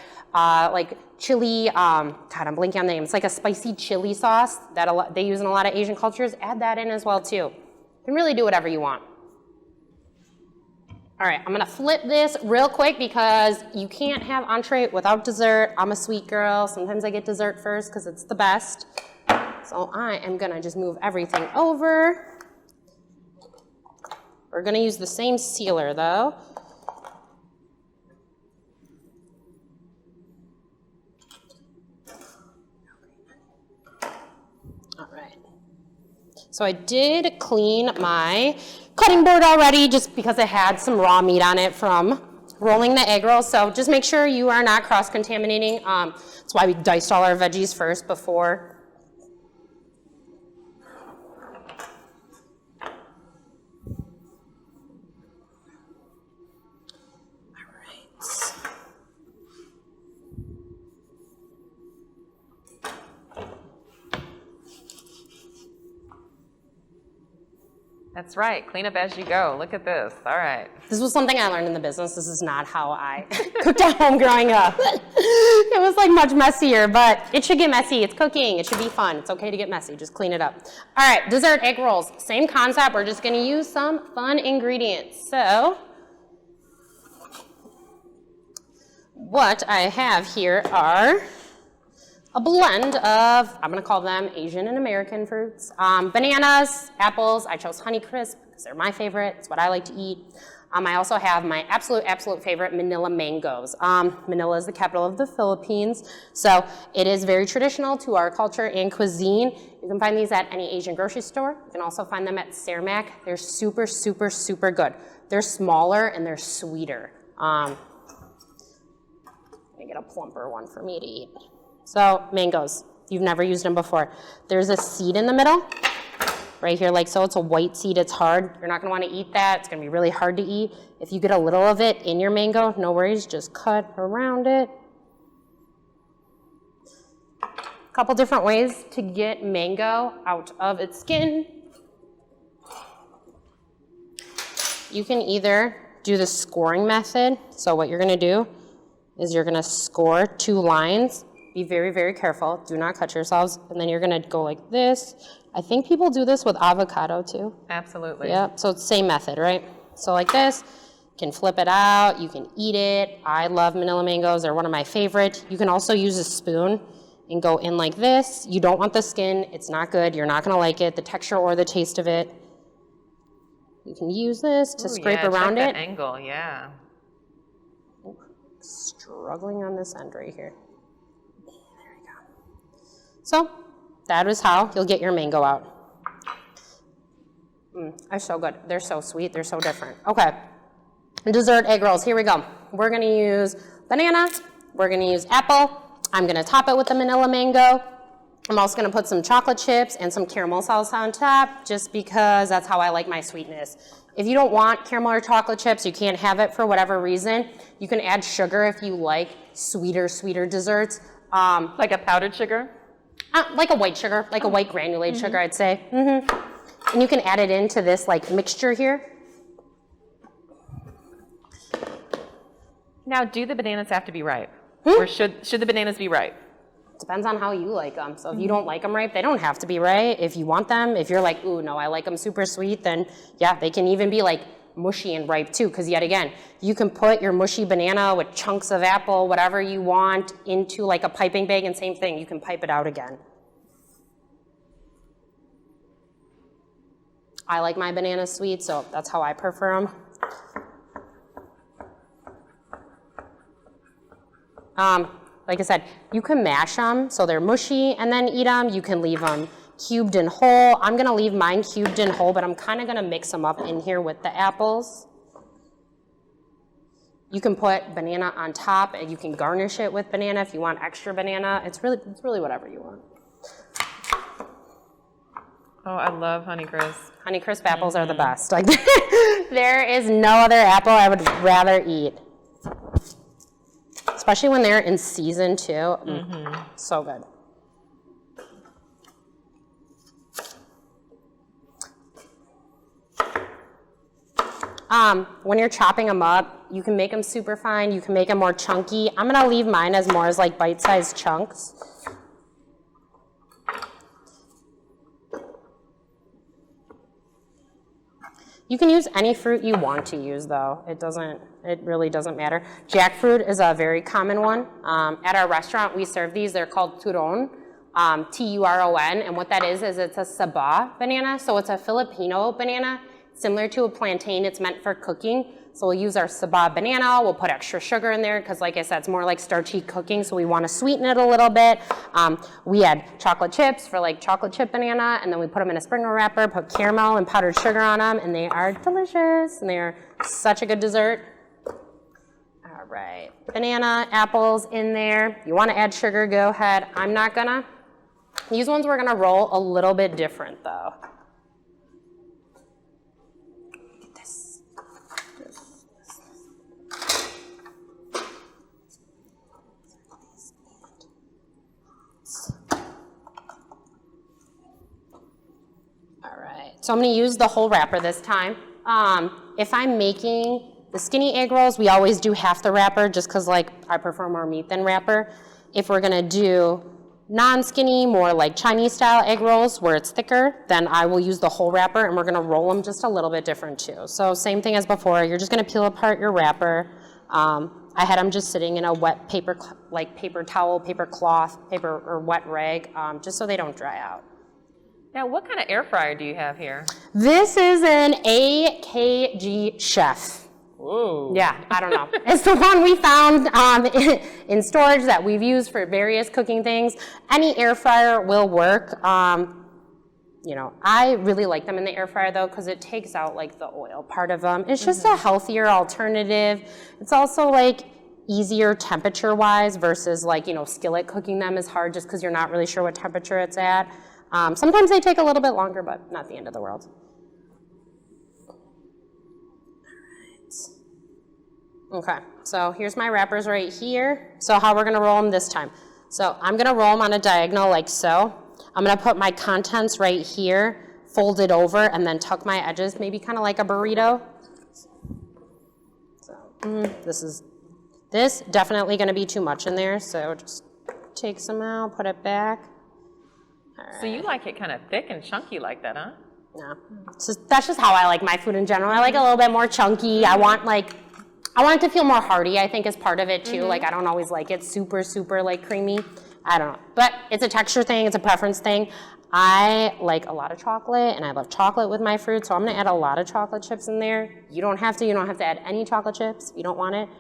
chili, God, I'm blanking on the name. It's like a spicy chili sauce that they use in a lot of Asian cultures. Add that in as well too. You can really do whatever you want. All right, I'm gonna flip this real quick because you can't have entree without dessert. I'm a sweet girl. Sometimes I get dessert first because it's the best. So I am gonna just move everything over. We're gonna use the same sealer though. All right. So I did clean my cutting board already just because it had some raw meat on it from rolling the egg rolls. So just make sure you are not cross-contaminating. That's why we diced all our veggies first before. That's right. Clean up as you go. Look at this. All right. This was something I learned in the business. This is not how I cooked at home growing up. It was like much messier, but it should get messy. It's cooking. It should be fun. It's okay to get messy. Just clean it up. All right, dessert egg rolls. Same concept. We're just going to use some fun ingredients. So what I have here are a blend of, I'm gonna call them Asian and American fruits. Bananas, apples, I chose Honeycrisp because they're my favorite, it's what I like to eat. I also have my absolute favorite, Manila mangoes. Manila is the capital of the Philippines, so it is very traditional to our culture and cuisine. You can find these at any Asian grocery store. You can also find them at Cermak. They're super good. They're smaller and they're sweeter. Let me get a plumper one for me to eat. So mangoes, you've never used them before. There's a seed in the middle, right here like so. It's a white seed, it's hard. You're not gonna wanna eat that. It's gonna be really hard to eat. If you get a little of it in your mango, no worries, just cut around it. A couple different ways to get mango out of its skin. You can either do the scoring method. So what you're gonna do is you're gonna score 2 lines. Be very careful. Do not cut yourselves. And then you're gonna go like this. I think people do this with avocado too. Absolutely. Yeah, so it's the same method, right? So like this, you can flip it out, you can eat it. I love Manila mangoes, they're one of my favorite. You can also use a spoon and go in like this. You don't want the skin, it's not good, you're not gonna like it, the texture or the taste of it. You can use this to scrape around check it. that angle, yeah. Struggling on this end right here. So that is how you'll get your mango out. They're so good. They're so sweet. They're so different. Okay. Dessert egg rolls. Here we go. We're going to use banana. We're going to use apple. I'm going to top it with the Manila mango. I'm also going to put some chocolate chips and some caramel sauce on top just because that's how I like my sweetness. If you don't want caramel or chocolate chips, you can't have it for whatever reason. You can add sugar if you like sweeter desserts. Like a powdered sugar? Like a white sugar, like a white granulated sugar, I'd say. And you can add it into this like mixture here. Now, do the bananas have to be ripe? Or should the bananas be ripe? Depends on how you like them. So if you don't like them ripe, they don't have to be ripe. If you want them, if you're like, ooh, no, I like them super sweet, then yeah, they can even be like mushy and ripe too, because yet again, you can put your mushy banana with chunks of apple, whatever you want, into like a piping bag, and same thing, you can pipe it out again. I like my bananas sweet, so that's how I prefer them. Like I said, you can mash them so they're mushy and then eat them. You can leave them cubed and whole. I'm gonna leave mine cubed and whole, but I'm kind of gonna mix them up in here with the apples. You can put banana on top, and you can garnish it with banana if you want extra banana. It's really whatever you want. Oh, I love Honeycrisp. Honeycrisp apples are the best. Like, there is no other apple I would rather eat. Especially when they're in season too. So good. When you're chopping them up, you can make them super fine. You can make them more chunky. I'm gonna leave mine as more as like bite-sized chunks. You can use any fruit you want to use though. It really doesn't matter. Jackfruit is a very common one. At our restaurant, we serve these. They're called turon, T-U-R-O-N. And what that is it's a saba banana. So it's a Filipino banana, similar to a plantain. It's meant for cooking. So we'll use our saba banana. We'll put extra sugar in there because like I said, it's more like starchy cooking. So we want to sweeten it a little bit. We add chocolate chips for like chocolate chip banana. And then we put them in a spring roll wrapper, put caramel and powdered sugar on them. And they are delicious. And they are such a good dessert. All right, banana, apples in there. You want to add sugar, go ahead. I'm not gonna. These ones we're gonna roll a little bit different though. So I'm going to use the whole wrapper this time. If I'm making the skinny egg rolls, we always do half the wrapper just because like I prefer more meat than wrapper. If we're going to do non-skinny, more like Chinese style egg rolls where it's thicker, then I will use the whole wrapper and we're going to roll them just a little bit different too. So same thing as before, you're just going to peel apart your wrapper. I had them just sitting in a wet paper, like paper towel, paper cloth, paper or wet rag, just so they don't dry out. Now, what kind of air fryer do you have here? This is an AKG Chef. Ooh. Yeah, I don't know. It's the one we found in storage that we've used for various cooking things. Any air fryer will work. You know, I really like them in the air fryer though because it takes out like the oil part of them. It's just a healthier alternative. It's also like easier temperature-wise versus like, you know, skillet cooking them is hard just because you're not really sure what temperature it's at. Sometimes they take a little bit longer, but not the end of the world. All right. Okay, so here's my wrappers right here. So how we're gonna roll them this time. So I'm gonna roll them on a diagonal like so. I'm gonna put my contents right here, fold it over, and then tuck my edges, maybe kind of like a burrito. So this definitely gonna be too much in there, so just take some out, put it back. Right. So you like it kind of thick and chunky like that, huh? No, that's just how I like my food in general. I like it a little bit more chunky. I want it to feel more hearty, I think is part of it too. Like I don't always like it super like creamy. I don't know, but it's a texture thing, it's a preference thing. I like a lot of chocolate and I love chocolate with my fruit, so I'm gonna add a lot of chocolate chips in there. You don't have to add any chocolate chips if you don't want it.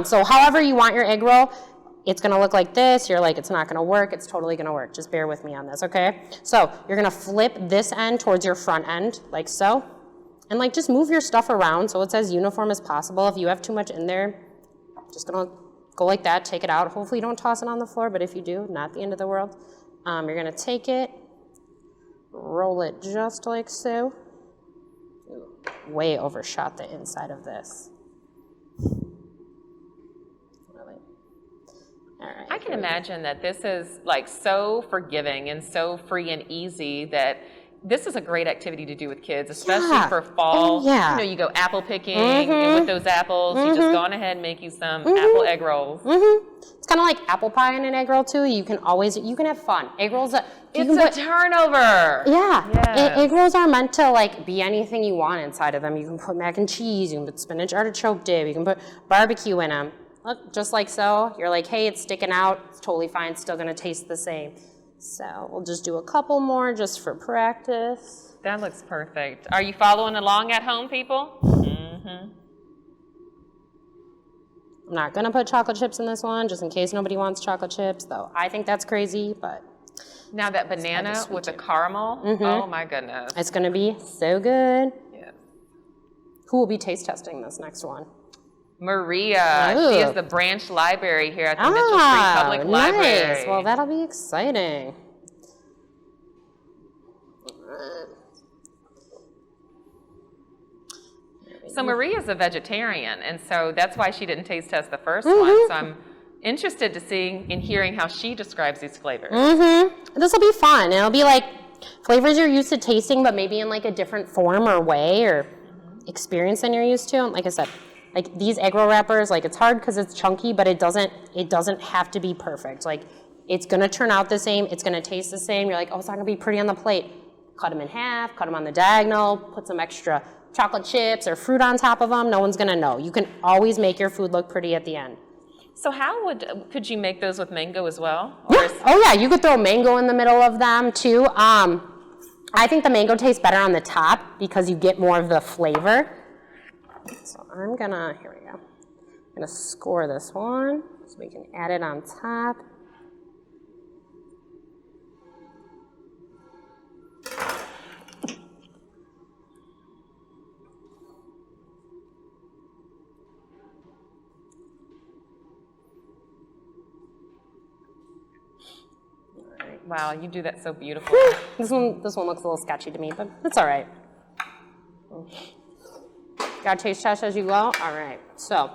So however you want your egg roll, it's gonna look like this. You're like, it's not gonna work. It's totally gonna work. Just bear with me on this, okay? So you're gonna flip this end towards your front end, like so. And like just move your stuff around so it's as uniform as possible. If you have too much in there, just gonna go like that, take it out. Hopefully you don't toss it on the floor, but if you do, not the end of the world. You're gonna take it, roll it just like so. Ooh, way overshot the inside of this. Right, I can imagine that this is like so forgiving and so free and easy that this is a great activity to do with kids, especially for fall. Oh, yeah. You know, you go apple picking, and with those apples, you just go on ahead and make you some apple egg rolls. It's kind of like apple pie in an egg roll too. You can have fun. Egg rolls. It's a turnover. Yeah. Yes. Egg rolls are meant to like be anything you want inside of them. You can put mac and cheese. You can put spinach artichoke dip. You can put barbecue in them. Look, just like so. You're like, hey, it's sticking out. It's totally fine. It's still gonna taste the same. So we'll just do a couple more just for practice. That looks perfect. Are you following along at home, people? I'm not gonna put chocolate chips in this one, just in case nobody wants chocolate chips, though I think that's crazy, but. Now that banana with the caramel, oh my goodness. It's gonna be so good. Yeah. Who will be taste testing this next one? Maria. Ooh. She is the branch library here at the Mitchell Street Public Library. Nice. Well, that'll be exciting. So Maria's a vegetarian, and so that's why she didn't taste test the first one. So I'm interested to seeing and hearing how she describes these flavors. This will be fun. It'll be like flavors you're used to tasting, but maybe in like a different form or way or experience than you're used to. Like I said, like these egg roll wrappers, like it's hard because it's chunky, but it doesn't have to be perfect. Like it's gonna turn out the same, it's gonna taste the same. You're like, oh, it's not gonna be pretty on the plate. Cut them in half, cut them on the diagonal, put some extra chocolate chips or fruit on top of them. No one's gonna know. You can always make your food look pretty at the end. So how could you make those with mango as well? Yeah. Oh yeah, you could throw mango in the middle of them too. I think the mango tastes better on the top because you get more of the flavor. So here we go. I'm gonna score this one so we can add it on top. Wow, you do that so beautifully. This one looks a little sketchy to me, but it's all right. Got to taste test as you go? All right, so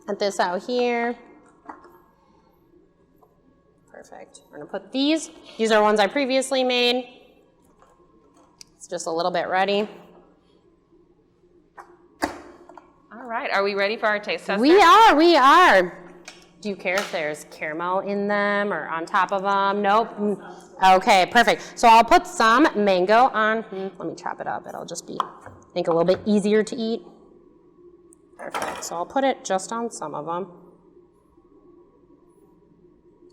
get this out here. Perfect. We're gonna put these are ones I previously made. It's just a little bit ready. All right, are we ready for our taste tester? We are. Do you care if there's caramel in them or on top of them? Nope. Okay, perfect. So I'll put some mango on. Let me chop it up. It'll just be, I think, a little bit easier to eat. Perfect. So I'll put it just on some of them.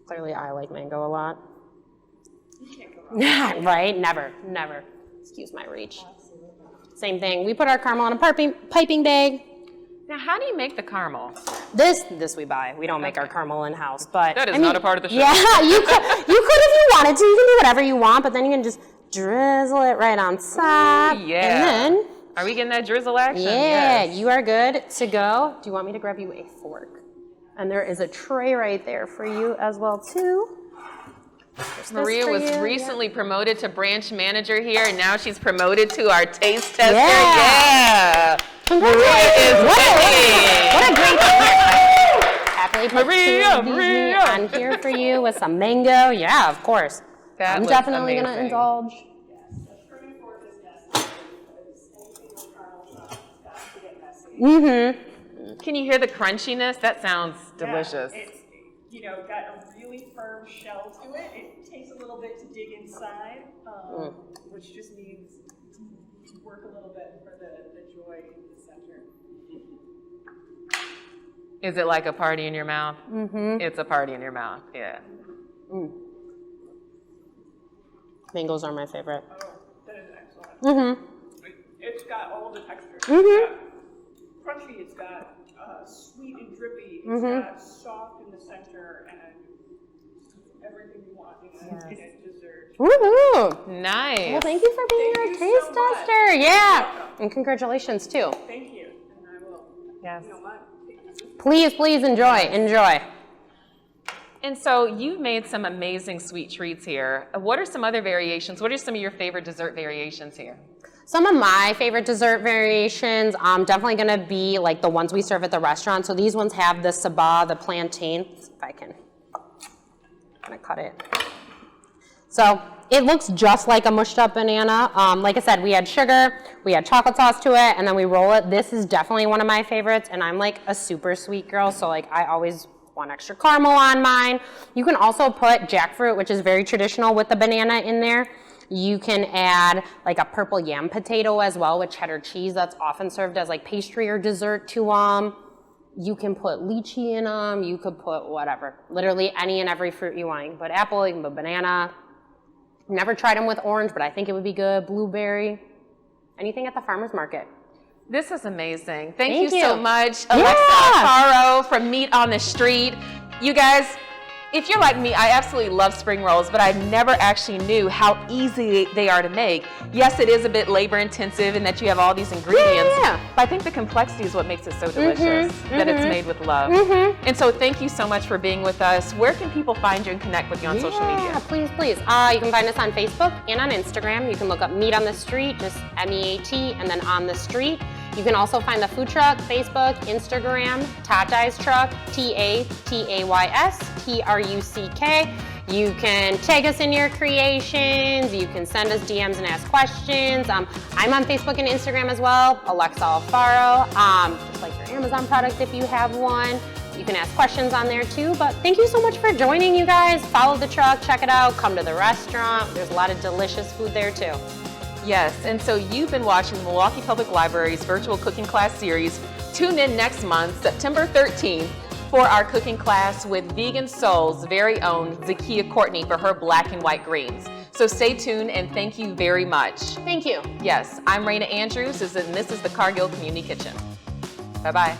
Clearly, I like mango a lot. You can't go wrong. Right? Never. Excuse my reach. Same thing. We put our caramel in a piping bag. Now, how do you make the caramel? This we buy. We don't make our caramel in-house, but That is not a part of the show. Yeah, you could if you wanted to. You can do whatever you want, but then you can just drizzle it right on top. Ooh, yeah. And then, Are we getting that drizzle action? yeah, Yes. you are good to go. Do you want me to grab you a fork? And there is a tray right there for you as well, too. There's Maria this for was you. recently promoted to branch manager here, and now she's promoted to our taste tester. Yeah. Yeah. Maria is winning. What a great year. Happily put Maria, two of these Maria. on here for you with some mango. Yeah, of course. That I'm was definitely going to amazing. indulge. Yes, the pruning fork is necessary because anything with caramel sauce has got to get messy. Can you hear the crunchiness? That sounds delicious. Yeah, it's, got a really firm shell to it. It takes a little bit to dig inside, which just means to work a little bit for the joy in the center. Is it like a party in your mouth? Mm-hmm. It's a party in your mouth, yeah. Mangoes are my favorite. Oh, that is excellent. Mm-hmm. It's got all the textures. Mhm. It's got crunchy, it's got sweet and drippy, it's got soft in the center, and everything you want in a dessert. Woohoo! Nice. Well, thank you for being Thank our you taste so much. tester. Yeah. welcome. And congratulations, too. Thank you, and I will, Yes. mind. Please enjoy. And so you've made some amazing sweet treats here. What are some other variations? What are some of your favorite dessert variations here? Some of my favorite dessert variations, definitely gonna be like the ones we serve at the restaurant. So these ones have the sabah, the plantain. If I can, I'm gonna cut it. So it looks just like a mushed up banana. Like I said, we add sugar, we add chocolate sauce to it, and then we roll it. This is definitely one of my favorites, and I'm like a super sweet girl, so like I always want extra caramel on mine. You can also put jackfruit, which is very traditional with the banana in there. You can add like a purple yam potato as well with cheddar cheese. That's often served as like pastry or dessert to them. You can put lychee in them. You could put whatever, literally any and every fruit you want. You can put apple, you can put banana. Never tried them with orange, but I think it would be good. Blueberry, anything at the farmer's market. This is amazing. Thank you you. so much, Alexa Alfaro from Meat on the Street. You guys, if you're like me, I absolutely love spring rolls, but I never actually knew how easy they are to make. Yes, it is a bit labor intensive in that you have all these ingredients, but I think the complexity is what makes it so delicious, that it's made with love. And so thank you so much for being with us. Where can people find you and connect with you on social media? Please, please. You can find us on Facebook and on Instagram. You can look up Meat on the Street, just MEAT, and then On the Street. You can also find the food truck, Facebook, Instagram, Tata's truck, TATAYS, TRUCK. You can tag us in your creations. You can send us DMs and ask questions. I'm on Facebook and Instagram as well, Alexa Alfaro. Just like your Amazon product if you have one. You can ask questions on there too. But thank you so much for joining, you guys. Follow the truck, check it out, come to the restaurant. There's a lot of delicious food there too. Yes, and so you've been watching the Milwaukee Public Library's virtual cooking class series. Tune in next month, September 13th, for our cooking class with Vegan Soul's very own Zakiya Courtney for her black and white greens. So stay tuned and thank you very much. Thank you. Yes, I'm Raina Andrews and this is the Cargill Community Kitchen. Bye-bye.